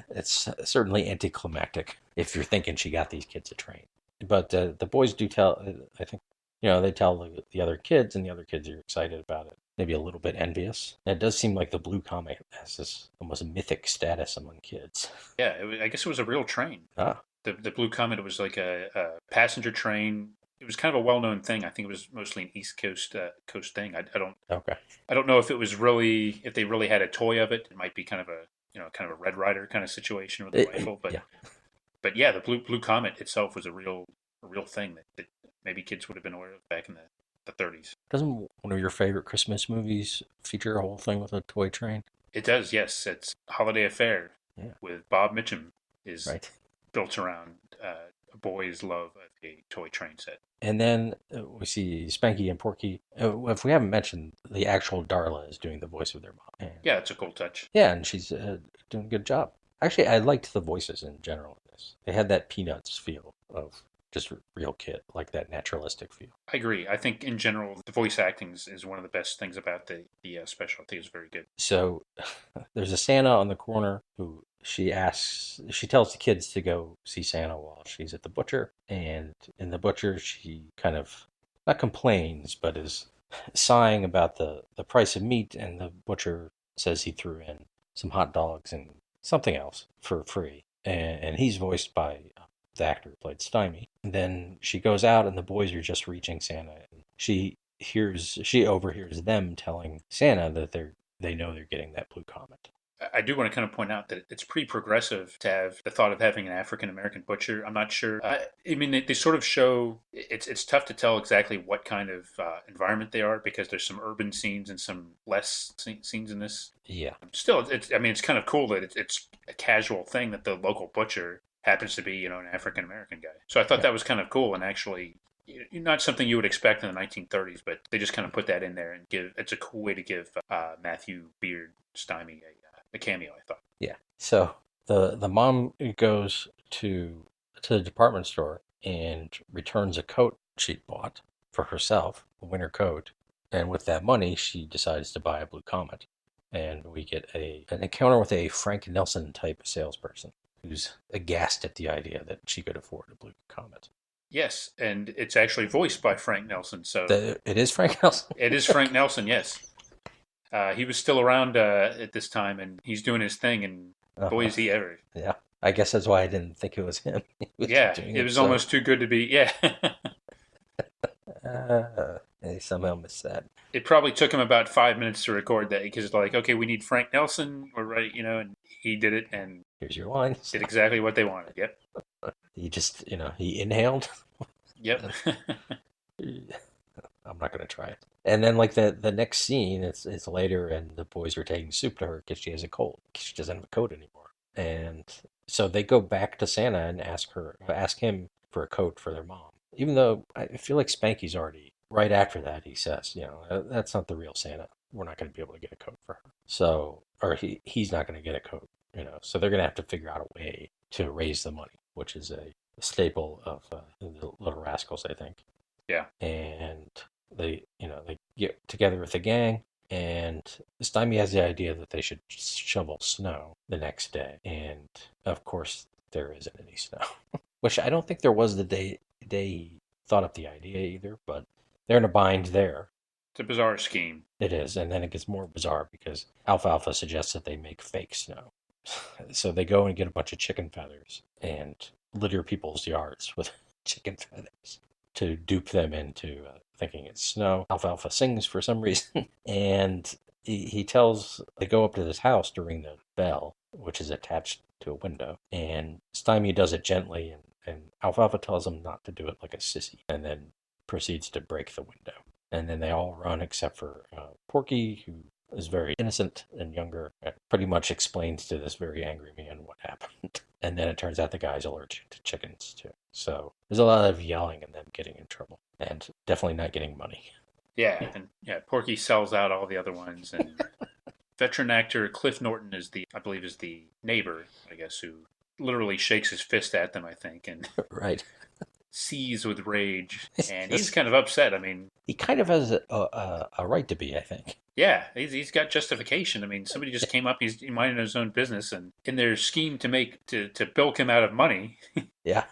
it's certainly anticlimactic if you're thinking she got these kids to train. But the boys do tell, I think, they tell the other kids, and the other kids are excited about it. Maybe a little bit envious. And it does seem like the Blue Comet has this almost mythic status among kids. Yeah, I guess it was a real train. Ah, The Blue Comet was like a passenger train. It was kind of a well known thing. I think it was mostly an East Coast coast thing. okay. I don't know if it was really if they really had a toy of it. It might be kind of a kind of a Red Rider kind of situation with a rifle. Yeah. But yeah, the Blue Comet itself was a real thing that maybe kids would have been aware of back in the 30s. Doesn't one of your favorite Christmas movies feature a whole thing with a toy train? It does, yes. It's Holiday Affair Yeah. with Bob Mitchum is Right. built around a boy's love of a toy train set. And then we see Spanky and Porky. If we haven't mentioned, the actual Darla is doing the voice of their mom. And, Yeah, it's a cool touch. yeah, and she's doing a good job. Actually, I liked the voices in general in this. They had that Peanuts feel of just a real kid, like that naturalistic feel. I agree. I think in general, the voice acting is one of the best things about the special. I think it's very good. So there's a Santa on the corner who she tells the kids to go see Santa while she's at the butcher. And in the butcher, she kind of not complains, but is sighing about the price of meat. And the butcher says he threw in some hot dogs and something else for free. And he's voiced by the actor who played Stymie. And then she goes out, and the boys are just reaching Santa. And she overhears them telling Santa that they know they're getting that Blue Comet. I do want to kind of point out that it's pretty progressive to have the thought of having an African American butcher. I'm not sure. I mean, they sort of show it's tough to tell exactly what kind of environment they are because there's some urban scenes and some less scenes in this. Yeah, Still, I mean, it's kind of cool that it's a casual thing that the local butcher happens to be, an African American guy. So I thought yeah, that was kind of cool and actually not something you would expect in the 1930s, but they just kind of put that in there and give. It's a cool way to give Matthew Beard Stymie a cameo. I thought. yeah. So the mom goes to the department store and returns a coat she'd bought for herself, a winter coat, and with that money, she decides to buy a Blue Comet. And we get an encounter with a Frank Nelson type salesperson who's aghast at the idea that she could afford a Blue Comet. Yes, and it's actually voiced by Frank Nelson. So It is Frank Nelson. it is Frank Nelson. Yes, he was still around at this time, and he's doing his thing. And boy, Uh-huh. is he ever! Yeah, I guess that's why I didn't think it was him. He was Yeah, doing it it was so. almost too good to be. Yeah, I somehow missed that. it probably took him about 5 minutes to record that because, like, okay, we need Frank Nelson. We're ready, and he did it and Here's your lines. did exactly what they wanted. Yep, He just, he inhaled. yep. I'm not gonna try it. And then like the next scene, it's later, and the boys are taking soup to her because she has a cold. 'Cause she doesn't have a coat anymore. And so they go back to Santa and ask him for a coat for their mom. Even though I feel like Spanky's already right after that, he says, that's not the real Santa. We're not going to be able to get a coat for her. So, or he's not going to get a coat. So they're going to have to figure out a way to raise the money, which is a staple of the Little Rascals, I think. Yeah. And they get together with the gang, and Stymie has the idea that they should shovel snow the next day. And of course, there isn't any snow, which I don't think there was the day he thought up the idea either. But they're in a bind there. It's a bizarre scheme. It is, and then it gets more bizarre because Alfalfa suggests that they make fake snow. So they go and get a bunch of chicken feathers and litter people's yards with chicken feathers to dupe them into thinking it's snow. Alfalfa sings for some reason, and he tells they go up to this house to ring the bell, which is attached to a window, and Stymie does it gently, and Alfalfa tells him not to do it like a sissy, and then proceeds to break the window. And then they all run except for Porky, who is very innocent and younger, and pretty much explains to this very angry man what happened. And then it turns out the guy's allergic to chickens too. So there's a lot of yelling and them getting in trouble, and definitely not getting money. Yeah, and yeah, Porky sells out all the other ones, and veteran actor Cliff Norton is I believe, is the neighbor, I guess, who literally shakes his fist at them, I think, and Right. seethes with rage, and he's kind of upset. I mean, He kind of has a right to be, I think. yeah, he's got justification. I mean, somebody just came up, he's minding his own business, and in their scheme to bilk him out of money, Yeah.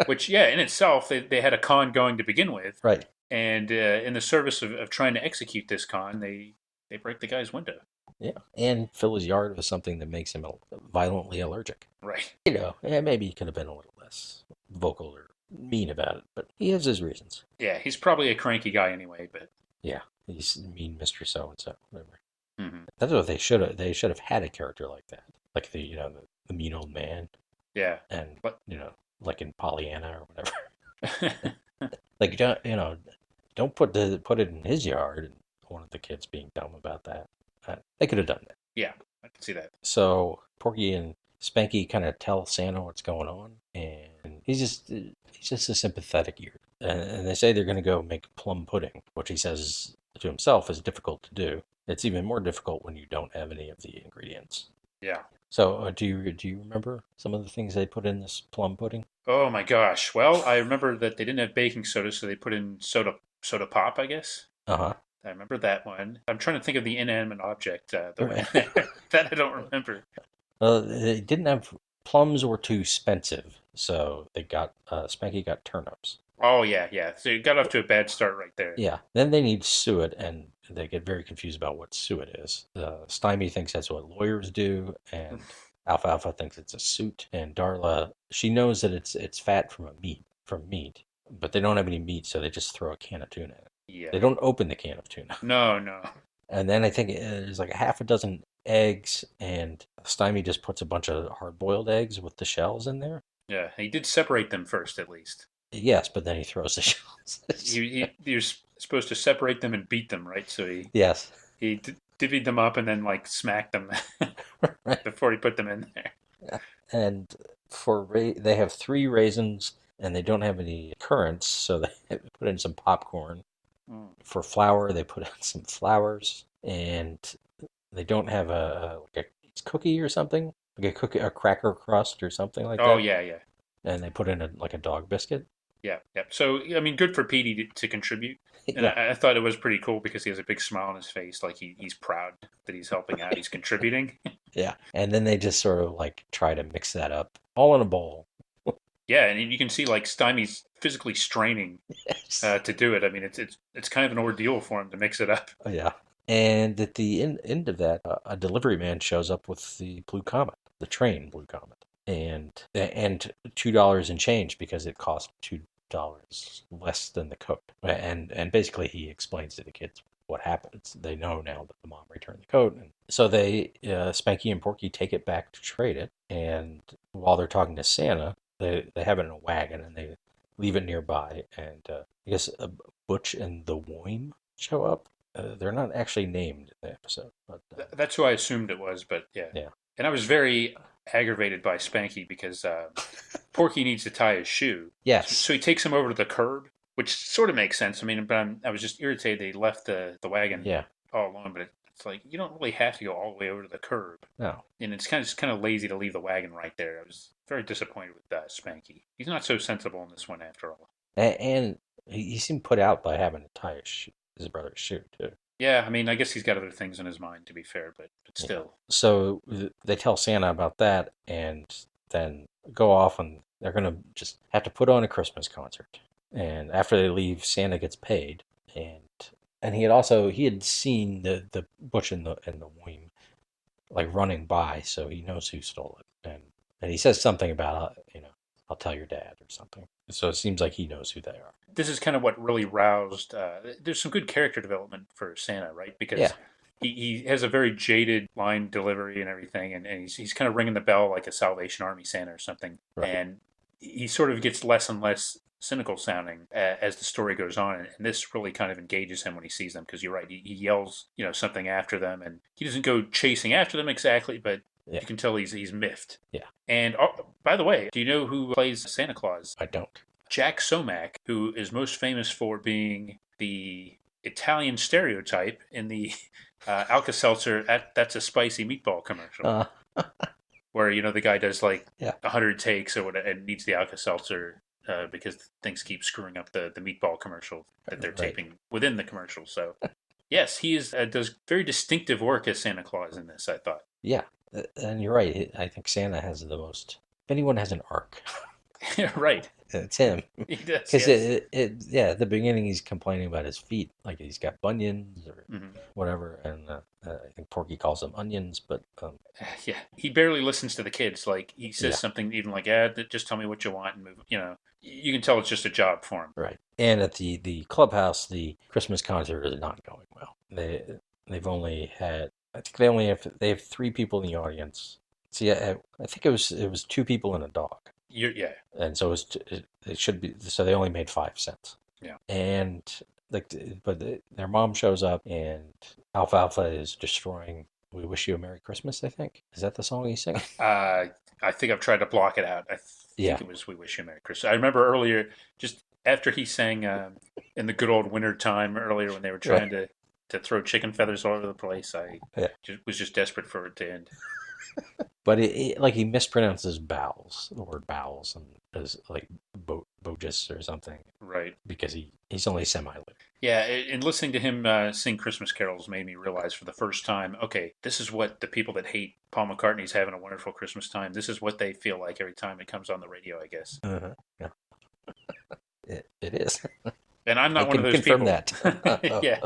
which, yeah, in itself, they had a con going to begin with, Right. and in the service of trying to execute this con, they break the guy's window. Yeah. And fill his yard with something that makes him violently allergic. Right. Maybe he could have been a little less vocal or mean about it, but he has his reasons. Yeah, he's probably a cranky guy anyway, but Yeah. He's mean Mr. So-and-so, whatever. mm-hmm. That's what they should have had a character like that. Like the mean old man. Yeah. And, But like in Pollyanna or whatever. Like, don't put it in his yard and one of the kids being dumb about that. They could have done that. yeah, I can see that. So Porky and Spanky kind of tell Santa what's going on, and he's just a sympathetic ear. And they say they're going to go make plum pudding, which he says to himself is difficult to do. It's even more difficult when you don't have any of the ingredients. Yeah. So do you remember some of the things they put in this plum pudding? Oh my gosh. Well, I remember that they didn't have baking soda, so they put in soda pop, I guess. Uh-huh. I remember that one. I'm trying to think of the inanimate object that Right. that I don't remember. They didn't have plums were too expensive, so they got Spanky got turnips. Oh yeah, yeah. So you got off to a bad start right there. Yeah. Then they need suet, and they get very confused about what suet is. Stymie thinks that's what lawyers do, and Alfalfa thinks it's a suit. And Darla, she knows that it's fat from meat, but they don't have any meat, so they just throw a can of tuna in it. Yeah. They don't open the can of tuna. No, no. And then I think there's like a half a dozen eggs, and Stymie just puts a bunch of hard-boiled eggs with the shells in there. Yeah, he did separate them first, at least. Yes, but then he throws the shells. He was supposed to separate them and beat them, right? So Yes. he divvied them up and then like smacked them Right. before he put them in there. And they have 3 raisins, and they don't have any currants, so they put in some popcorn. Mm. For flour, they put in some flowers, and they don't have like a cookie or something, like a cracker crust or something like Oh that. yeah, yeah. And they put in like a dog biscuit. Yeah, yeah. So I mean, good for Petey to contribute, and Yeah. I thought it was pretty cool because he has a big smile on his face, like he's proud that he's helping out, he's contributing. Yeah. And then they just sort of like try to mix that up all in a bowl. Yeah, and you can see like Stymie's physically straining Yes. to do it. I mean, it's kind of an ordeal for him to mix it up. Oh, yeah. And at the end of that, a delivery man shows up with the Blue Comet, the train Blue Comet, and $2 in change because it cost $2 less than the coat. And basically he explains to the kids what happens. They know now that the mom returned the coat, and so Spanky and Porky take it back to trade it. And while they're talking to Santa, they have it in a wagon and they leave it nearby. And I guess Butch and the Worm show up. They're not actually named in the episode, but That's who I assumed it was, but yeah. yeah. And I was very aggravated by Spanky because Porky needs to tie his shoe. Yes. So he takes him over to the curb, which sort of makes sense. I mean, but I was just irritated they left the wagon Yeah. all alone. But it's like you don't really have to go all the way over to the curb, No. and it's kind of lazy to leave the wagon right there. I was very disappointed with Spanky. He's not so sensible in this one after all. And he seemed put out by having to tie his brother's shoe too. Yeah, I mean, I guess he's got other things on his mind, to be fair, but still. Yeah. So they tell Santa about that, and then go off, and they're gonna just have to put on a Christmas concert. And after they leave, Santa gets paid, and And he had seen the Butch and the Weem like running by, so he knows who stole it. And he says something about I'll tell your dad or something. So it seems like he knows who they are. This is kind of what really roused. There's some good character development for Santa, right? Yeah, Because he has a very jaded line delivery and everything, and he's kind of ringing the bell like a Salvation Army Santa or something. right. And he sort of gets less and less cynical sounding as the story goes on, and this really kind of engages him when he sees them because you're right. He yells, something after them, and he doesn't go chasing after them exactly, but Yeah, you can tell he's miffed. yeah. And by the way, do you know who plays Santa Claus? I don't. Jack Somack, who is most famous for being the Italian stereotype in the Alka-Seltzer, that's a spicy meatball commercial, Uh, where, the guy does like yeah. 100 takes or whatever and needs the Alka-Seltzer because things keep screwing up the meatball commercial that they're Right. taping within the commercial. So, yes, he does very distinctive work as Santa Claus in this, I thought. Yeah, and you're right. I think Santa has the most. If anyone has an arc, Right. it's him. He does, Because yes. yeah, at the beginning he's complaining about his feet, like he's got bunions or Mhm. whatever, and I think Porky calls them onions, but Yeah, he barely listens to the kids. Like he says yeah, something even like, "Yeah, just tell me what you want and move." You can tell it's just a job for him. right. And at the clubhouse, the Christmas concert is not going well. They've only had, I think they have three people in the audience. See, I think it was two people and a dog. Yeah, And so it should be, so they only made 5 cents. yeah. And like, their mom shows up and Alfalfa is destroying "We Wish You a Merry Christmas," I think. Is that the song he's singing? I think I've tried to block it out. I think Yeah, it was "We Wish You a Merry Christmas." I remember earlier, just after he sang in the good old winter time earlier when they were right. trying to throw chicken feathers all over the place. I Yeah. was just desperate for it to end. But like he mispronounces bowels, the word bowels, and as like bogus or something Right. because he's only semi-literate. Yeah, and listening to him sing Christmas carols made me realize for the first time, okay, this is what the people that hate Paul McCartney's having a wonderful Christmas time. This is what they feel like every time it comes on the radio, I guess. Uh-huh. Yeah, it is. And I'm I not one of can those confirm people. that. Yeah,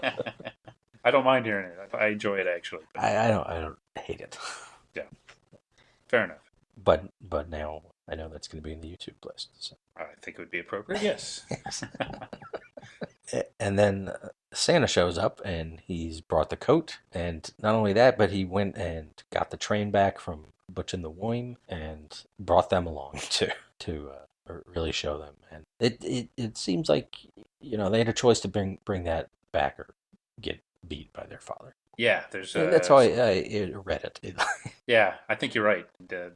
I don't mind hearing it. I enjoy it actually. But I don't hate it. yeah, fair enough. But now I know that's going to be in the YouTube list. So. I think it would be appropriate. Yes. And then Santa shows up and he's brought the coat. And not only that, but he went and got the train back from Butch and the Boim and brought them along to really show them. And it seems like they had a choice to bring that back or get beat by their father. Yeah, there's And that's how I read it. yeah, I think you're right.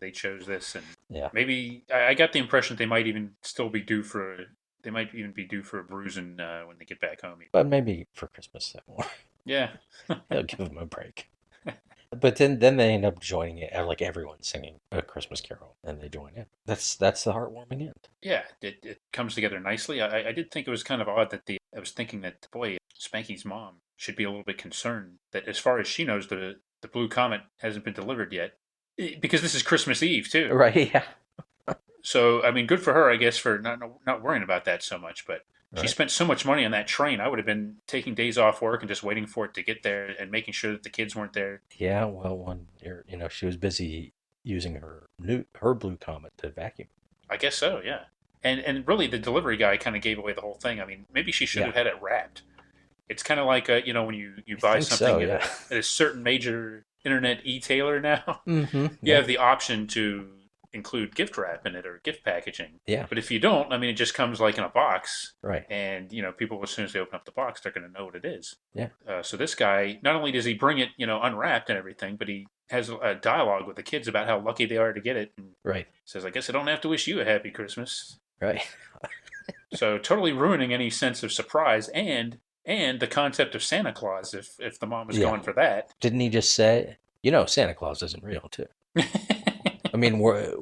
They chose this, and Yeah, maybe I got the impression that they might even still be due for. They might even be due for a bruising when they get back home. but maybe for Christmas that more. Yeah, He'll give them a break. But then they end up joining it, like everyone singing a Christmas Carol, and they join in. That's the heartwarming end. yeah, it comes together nicely. I did think it was kind of odd that I was thinking that boy Spanky's mom should be a little bit concerned that as far as she knows the Blue Comet hasn't been delivered yet because this is Christmas Eve too. Right? Yeah. So I mean, good for her, I guess, for not worrying about that so much. But she Right. spent so much money on that train. I would have been taking days off work and just waiting for it to get there and making sure that the kids weren't there. Yeah. Well, she was busy using her Blue Comet to vacuum. I guess so, yeah. And really, the delivery guy kind of gave away the whole thing. I mean, maybe she should Yeah. have had it wrapped. It's kind of like when you I buy think something so. at Yeah. a certain major internet e-tailer now, Mm-hmm. you Yeah. have the option to include gift wrap in it or gift packaging. Yeah. But if you don't, I mean, it just comes like in a box, Right. and people as soon as they open up the box, they're going to know what it is. Yeah. So this guy, not only does he bring it, unwrapped and everything, but he has a dialogue with the kids about how lucky they are to get it, and Right. says, "I guess I don't have to wish you a happy Christmas." Right. So totally ruining any sense of surprise and the concept of Santa Claus if the mom was Yeah. going for that. Didn't he just say, Santa Claus isn't real too? I mean, we're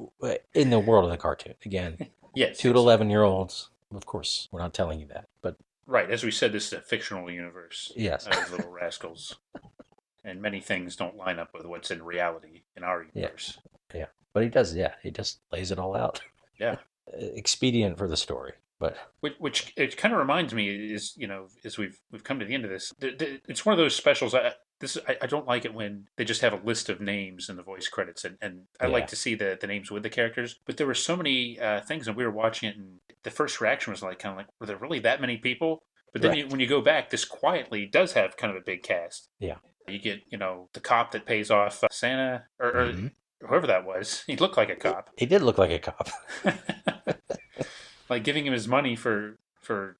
in the world of the cartoon again. Yes. 2 to 11-year-olds. Of course, we're not telling you that, but Right. As we said, this is a fictional universe yes. of Little Rascals. And many things don't line up with what's in reality in our universe. Yeah. But he does. Yeah. He just lays it all out. Yeah. Expedient for the story. But Which it kind of reminds me is, as we've come to the end of this, it's one of those specials. I don't like it when they just have a list of names in the voice credits, and I like yeah, to see the names with the characters. But there were so many things, and we were watching it, and the first reaction was like, kind of like, were there really that many people? But then right, when you go back, this quietly does have kind of a big cast. yeah. You get, the cop that pays off Santa, or Hmm. whoever that was. He looked like a cop. He did look like a cop. Like giving him his money for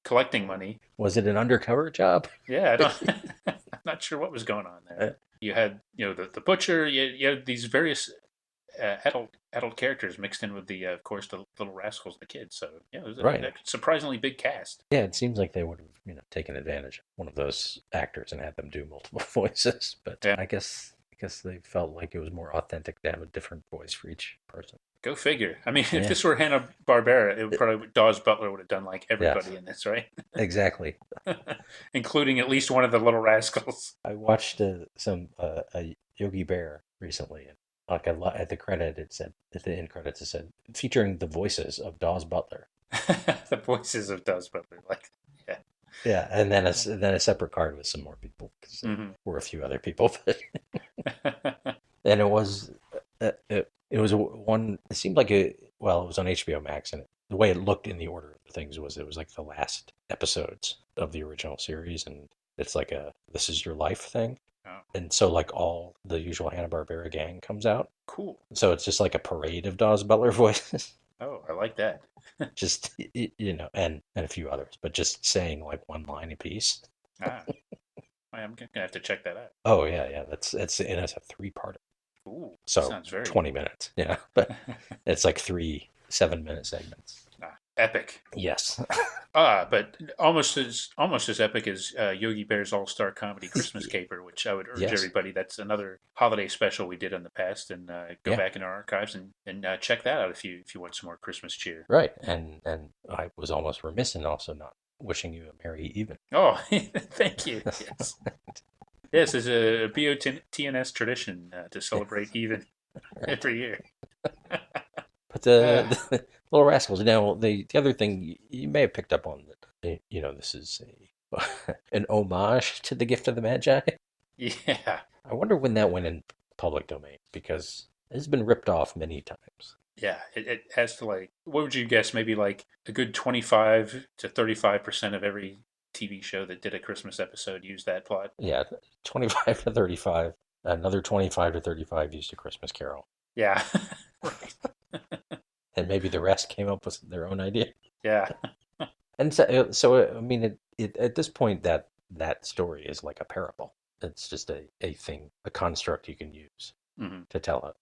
collecting money. Was it an undercover job? Yeah, I don't, I'm not sure what was going on there. Uh, You had, the butcher. You had these various adult characters mixed in with the, of course, the Little Rascals, the kids. So yeah, it was right. a surprisingly big cast. Yeah, it seems like they would have, taken advantage of one of those actors and had them do multiple voices. But Yeah, I guess they felt like it was more authentic to have a different voice for each person. go figure. I mean, if Yeah, this were Hanna Barbera, it would probably Dawes Butler would have done like yeah, everybody in this, right? exactly. Including at least one of the Little Rascals. I watched some a Yogi Bear recently, and like at the credit, it said at the end credits, it said featuring the voices of Dawes Butler. The voices of Dawes Butler, like, yeah. Yeah, and then a separate card with some more people because there Hmm. were a few other people, and it was one. It seemed like it. Well, it was on HBO Max, and the way it looked in the order of things was it was like the last episodes of the original series, and it's like a "This Is Your Life" thing, Oh, and so like all the usual Hanna Barbera gang comes out, cool. so it's just like a parade of Dawes Butler voices, Oh, I like that. just and a few others, but just saying like one line a piece. Ah, I'm gonna have to check that out. Oh yeah, yeah, that's and it's a three-part. Ooh, So sounds very 20 minutes, but it's like three 7-minute segments. epic. Yes. But almost as epic as Yogi Bear's All Star Comedy Christmas Caper, which I would urge Yes. everybody. That's another holiday special we did in the past, and go Yeah. back in our archives and check that out if you want some more Christmas cheer. Right. And I was almost remiss in also not wishing you a merry even. Oh, thank you. Yes, yes, it's a BOTNS tradition to celebrate even Right. every year. But Uh, the Little Rascals. Now, the other thing you may have picked up on that, this is an homage to the Gift of the Magi. yeah, I wonder when that went in public domain because it's been ripped off many times. yeah. It has to, like, what would you guess? Maybe like a good 25 to 35% of every TV show that did a Christmas episode used that plot. Yeah, 25 to 35. Another 25 to 35 used a Christmas Carol. Yeah, right. And maybe the rest came up with their own idea. Yeah, And so I mean, at this point, that story is like a parable. It's just a thing, a construct you can use hmm to tell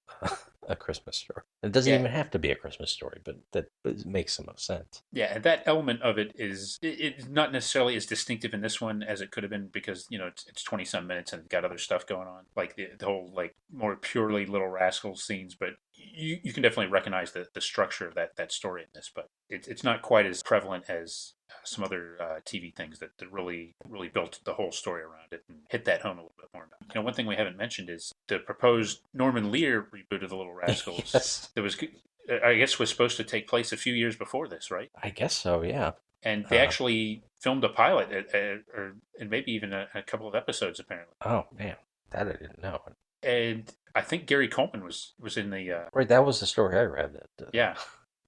a Christmas story. It doesn't yeah, even have to be a Christmas story, but that makes some sense. yeah. And that element of it is it's not necessarily as distinctive in this one as it could have been because it's 20 some minutes and got other stuff going on, like the whole like more purely Little Rascals scenes. But you can definitely recognize the structure of that story in this, but it's not quite as prevalent as some other TV things that really built the whole story around it and hit that home a little bit more. One thing we haven't mentioned is the proposed Norman Lear reboot of the Little Rascals. Yes, That was, I guess, was supposed to take place a few years before this, right? I guess so. Yeah. And they Uh, actually filmed a pilot, and maybe even a couple of episodes apparently. oh man, that I didn't know. And I think Gary Coleman was in the Right, that was the story I read. That yeah.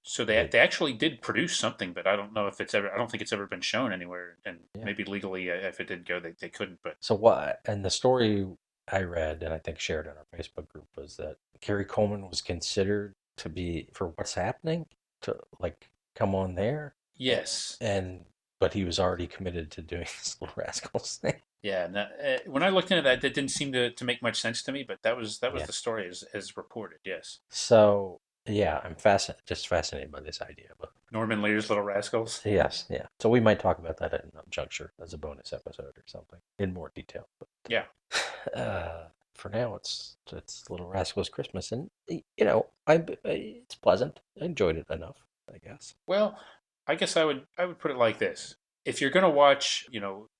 So they, they actually did produce something, but I don't know if it's ever. I don't think it's ever been shown anywhere, and yeah. maybe legally, if it did go, they couldn't. But So what? And the story I read and I think shared in our Facebook group was that Gary Coleman was considered to be for what's happening to like come on there, yes, and but he was already committed to doing this Little Rascals thing. yeah. No, when I looked into that, that didn't seem to make much sense to me. But that was Yeah. the story as reported. Yes, So yeah, I'm just fascinated by this idea. But Norman Lear's Little Rascals. yes, yeah. So we might talk about that at a juncture as a bonus episode or something in more detail. Yeah. For now, it's Little Rascals Christmas, and it's pleasant. I enjoyed it enough, I guess. Well, I guess I would put it like this: if you're gonna watch,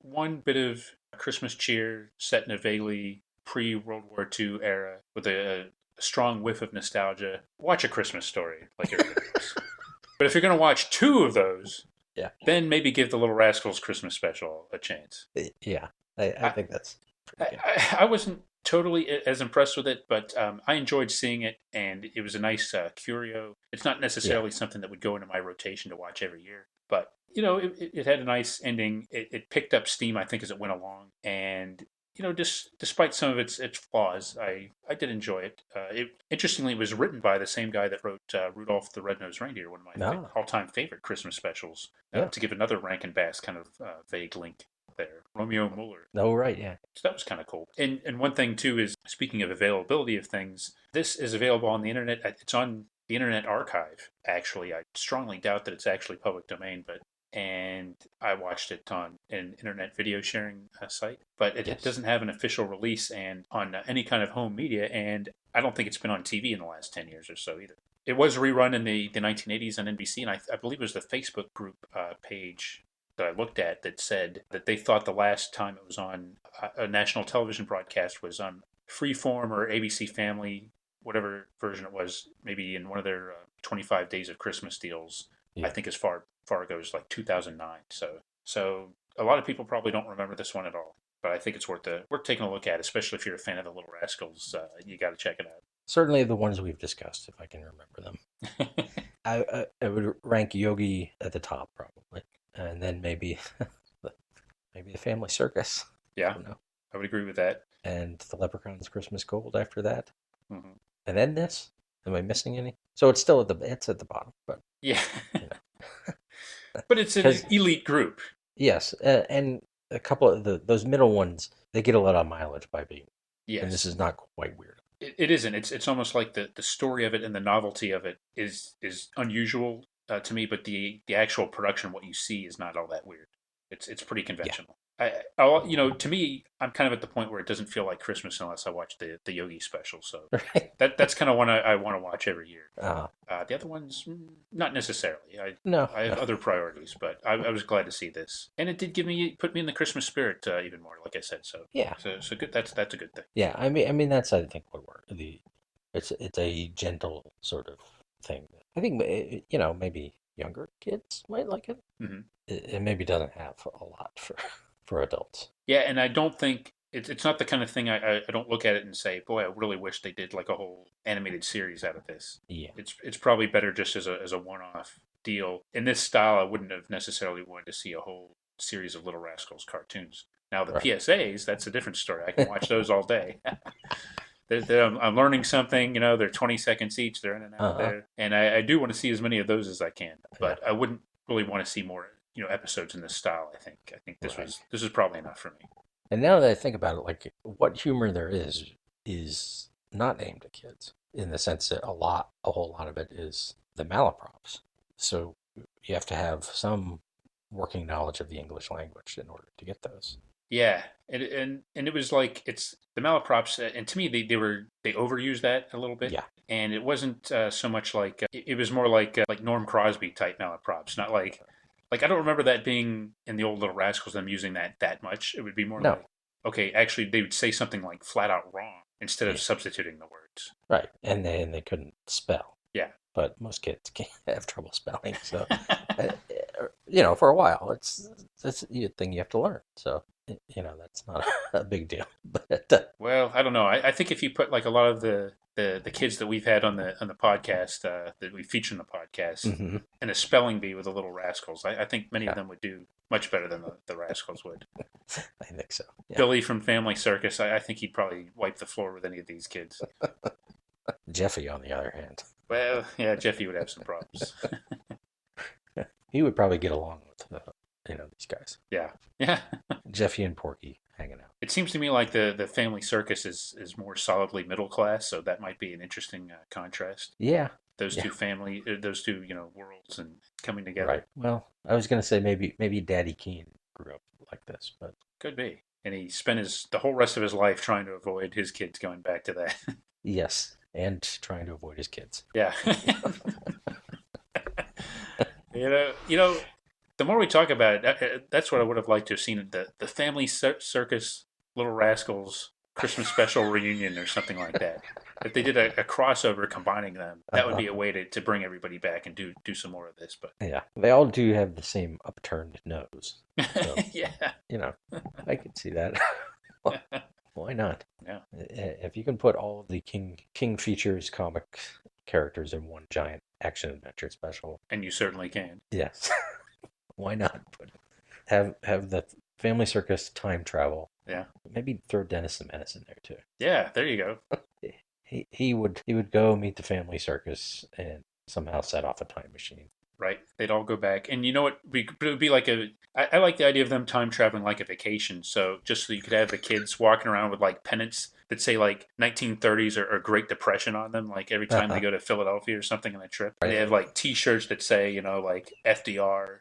one bit of Christmas cheer set in a vaguely pre-World War II era with a strong whiff of nostalgia, watch A Christmas Story like everybody else. But if you're gonna watch two of those, Yeah. Then maybe give the Little Rascals Christmas special a chance. Yeah. I think that's pretty good. I wasn't totally as impressed with it, but I enjoyed seeing it, and it was a nice curio. It's not Yeah. necessarily something that would go into my rotation to watch every year, but it had a nice ending. It picked up steam, I think, as it went along, and just despite some of its flaws, I did enjoy it. Interestingly, it was written by the same guy that wrote Rudolph the Red-Nosed Reindeer, one of my No. all-time favorite Christmas specials. Yeah. To give another Rankin Bass kind of vague link there, Romeo Mueller. Oh, right. Yeah. So that was kind of cool. And one thing too is, speaking of availability of things, this is available on the internet. It's on the Internet Archive. Actually, I strongly doubt that it's actually public domain, and I watched it on an internet video sharing site, but it doesn't have an official release and on any kind of home media, and I don't think it's been on TV in the last 10 years or so either. It was rerun in the 1980s on NBC, and I believe it was the Facebook group page that I looked at that said that they thought the last time it was on a national television broadcast was on Freeform or ABC Family, whatever version it was, maybe in one of their 25 Days of Christmas deals. Yeah. I think as far goes like 2009. So a lot of people probably don't remember this one at all, but I think it's worth taking a look at, especially if you're a fan of the Little Rascals. You got to check it out. Certainly the ones we've discussed, if I can remember them. I would rank Yogi at the top probably, and then maybe the Family Circus. Yeah, I would agree with that. And the Leprechaun's Christmas Gold after that, mm-hmm. And then this. Am I missing any? So it's still at the bottom, but yeah. But it's an elite group. Yes, and a couple of those middle ones, they get a lot of mileage by being. Yes. And this is not quite weird. It isn't. It's almost like the story of it and the novelty of it is unusual to me, but the actual production, what you see, is not all that weird. It's pretty conventional. Yeah. To me, I'm kind of at the point where it doesn't feel like Christmas unless I watch the Yogi special. So that's kind of one I want to watch every year. The other ones, not necessarily. I have other priorities, but I was glad to see this, and it did put me in the Christmas spirit even more. Like I said, so yeah, so good. That's a good thing. Yeah, I mean that's I think what works. It's a gentle sort of thing. I think maybe younger kids might like it. Mm-hmm. It maybe doesn't have a lot for adults. Yeah, and I don't think it's not the kind of thing I don't look at it and say, boy, I really wish they did like a whole animated series out of this. Yeah, it's probably better just as a one-off deal. In this style, I wouldn't have necessarily wanted to see a whole series of Little Rascals cartoons. Now the PSAs, that's a different story. I can watch those all day. I'm learning something. They're 20 seconds each. They're in and out there, and I do want to see as many of those as I can. But I wouldn't really want to see more episodes in this style. I think this is probably enough for me. And now that I think about it, like what humor there is not aimed at kids in the sense that a whole lot of it is the malaprops. So you have to have some working knowledge of the English language in order to get those. Yeah, and it was like it's the malaprops, and to me they overused that a little bit. Yeah, and it wasn't so much like it was more like Norm Crosby type malaprops, not like I don't remember that being in the old Little Rascals, them using that much. It would be more like, okay, actually they would say something like flat out wrong instead of substituting the words. Right, and they couldn't spell. Yeah, but most kids can't have trouble spelling. So, for a while, it's a thing you have to learn. So, that's not a big deal. But well, I don't know. I think if you put like a lot of the kids that we've had on the podcast that we feature in the podcast mm-hmm. and a spelling bee with the Little Rascals, I think many of them would do much better than the Rascals would. I think so. Yeah. Billy from Family Circus, I think he'd probably wipe the floor with any of these kids. Jeffy, on the other hand. Well, yeah, Jeffy would have some problems. He would probably get along with these guys. Yeah. Yeah. Jeffy and Porky hanging out. It seems to me like the Family Circus is more solidly middle class, so that might be an interesting contrast. Yeah. Those two worlds and coming together. Right. Well, I was going to say maybe Daddy Keen grew up like this, but could be. And he spent the whole rest of his life trying to avoid his kids going back to that. Yes, and trying to avoid his kids. Yeah. The more we talk about it, that's what I would have liked to have seen. The Family Circus, Little Rascals Christmas special reunion or something like that. If they did a crossover combining them, that would be a way to bring everybody back and do some more of this. But Yeah, they all do have the same upturned nose. So, yeah, I could see that. Why not? yeah, If you can put all of the King Features comic characters in one giant action adventure special, and you certainly can. yes. Why not put have the Family Circus time travel? Yeah, Maybe throw Dennis the Menace in there too. yeah. There you go. He would go meet the Family Circus and somehow set off a time machine. Right, they'd all go back, and you know what? It would be like I like the idea of them time traveling like a vacation. So just so you could have the kids walking around with like pennants that say like 1930s or Great Depression on them, like every time they go to Philadelphia or something on a trip. Right. They have like T-shirts that say like FDR,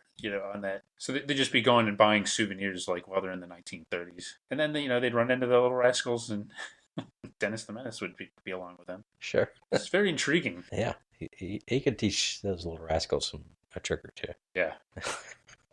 on that. So they'd just be going and buying souvenirs like while they're in the 1930s, and then they'd run into the Little Rascals and Dennis the Menace would be along with them. Sure. It's very intriguing. Yeah, he could teach those Little Rascals a trick or two. Yeah.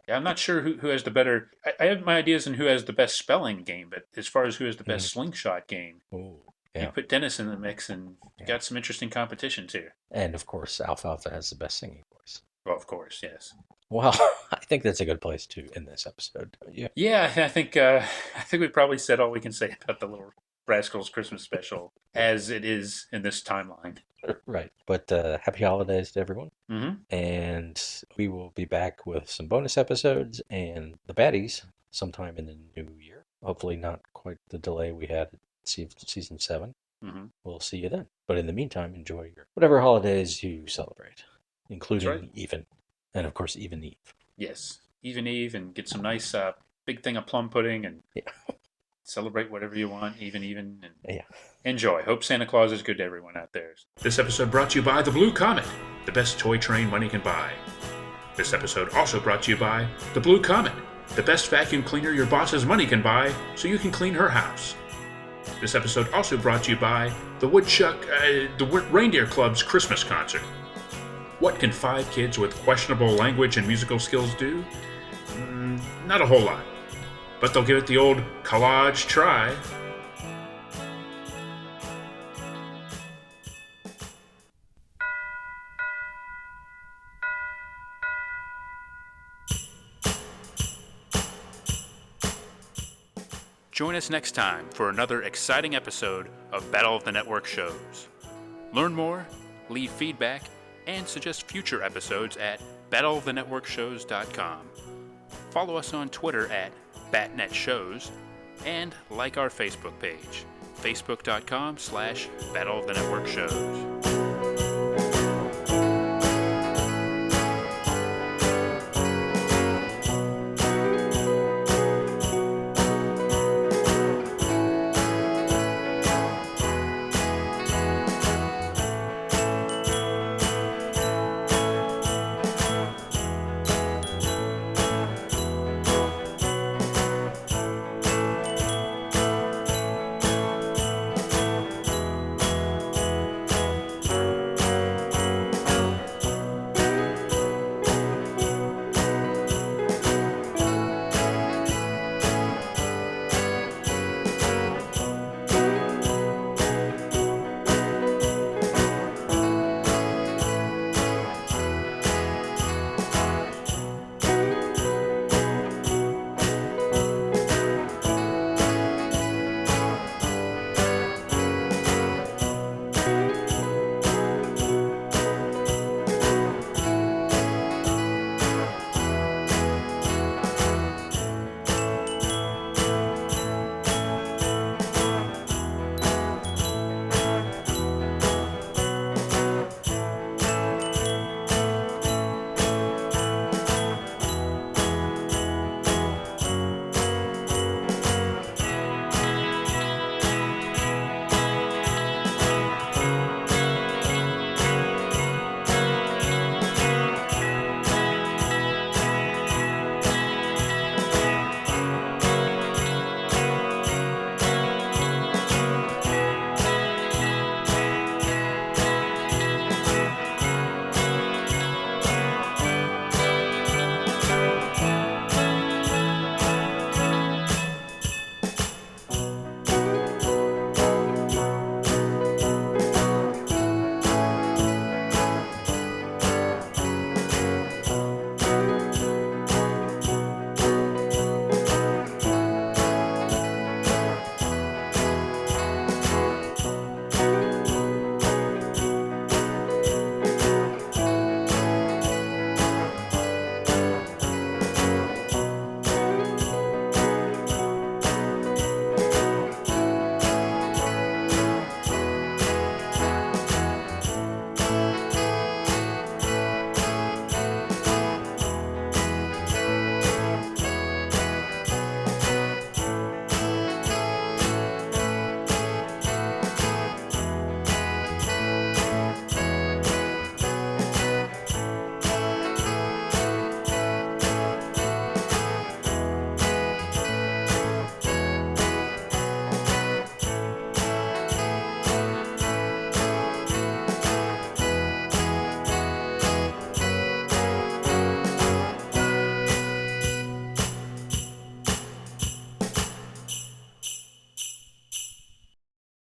Yeah, I'm not sure who has the better. I have my ideas on who has the best spelling game, but as far as who has the best slingshot game, yeah. You put Dennis in the mix, and you got some interesting competitions here. And of course, Alfalfa has the best singing voice. Well, of course, yes. Well, I think that's a good place to end this episode, don't you? Yeah, I think we probably said all we can say about the Little Rascals Christmas special as it is in this timeline. Right. But happy holidays to everyone. Mm-hmm. And we will be back with some bonus episodes and the baddies sometime in the new year. Hopefully not quite the delay we had at season 7. Mm-hmm. We'll see you then. But in the meantime, enjoy your whatever holidays you celebrate, including Even. And of course, Even Eve. Yes. Even Eve, and get some nice big thing of plum pudding and celebrate whatever you want, even, and enjoy. Hope Santa Claus is good to everyone out there. This episode brought to you by the Blue Comet, the best toy train money can buy. This episode also brought to you by the Blue Comet, the best vacuum cleaner your boss's money can buy so you can clean her house. This episode also brought to you by the Reindeer Club's Christmas concert. What can 5 kids with questionable language and musical skills do? Not a whole lot. But they'll give it the old collage try. Join us next time for another exciting episode of Battle of the Network Shows. Learn more, leave feedback, and suggest future episodes at battleofthenetworkshows.com. Follow us on Twitter at BatNetShows, and like our Facebook page, facebook.com/Battle of the Network Shows.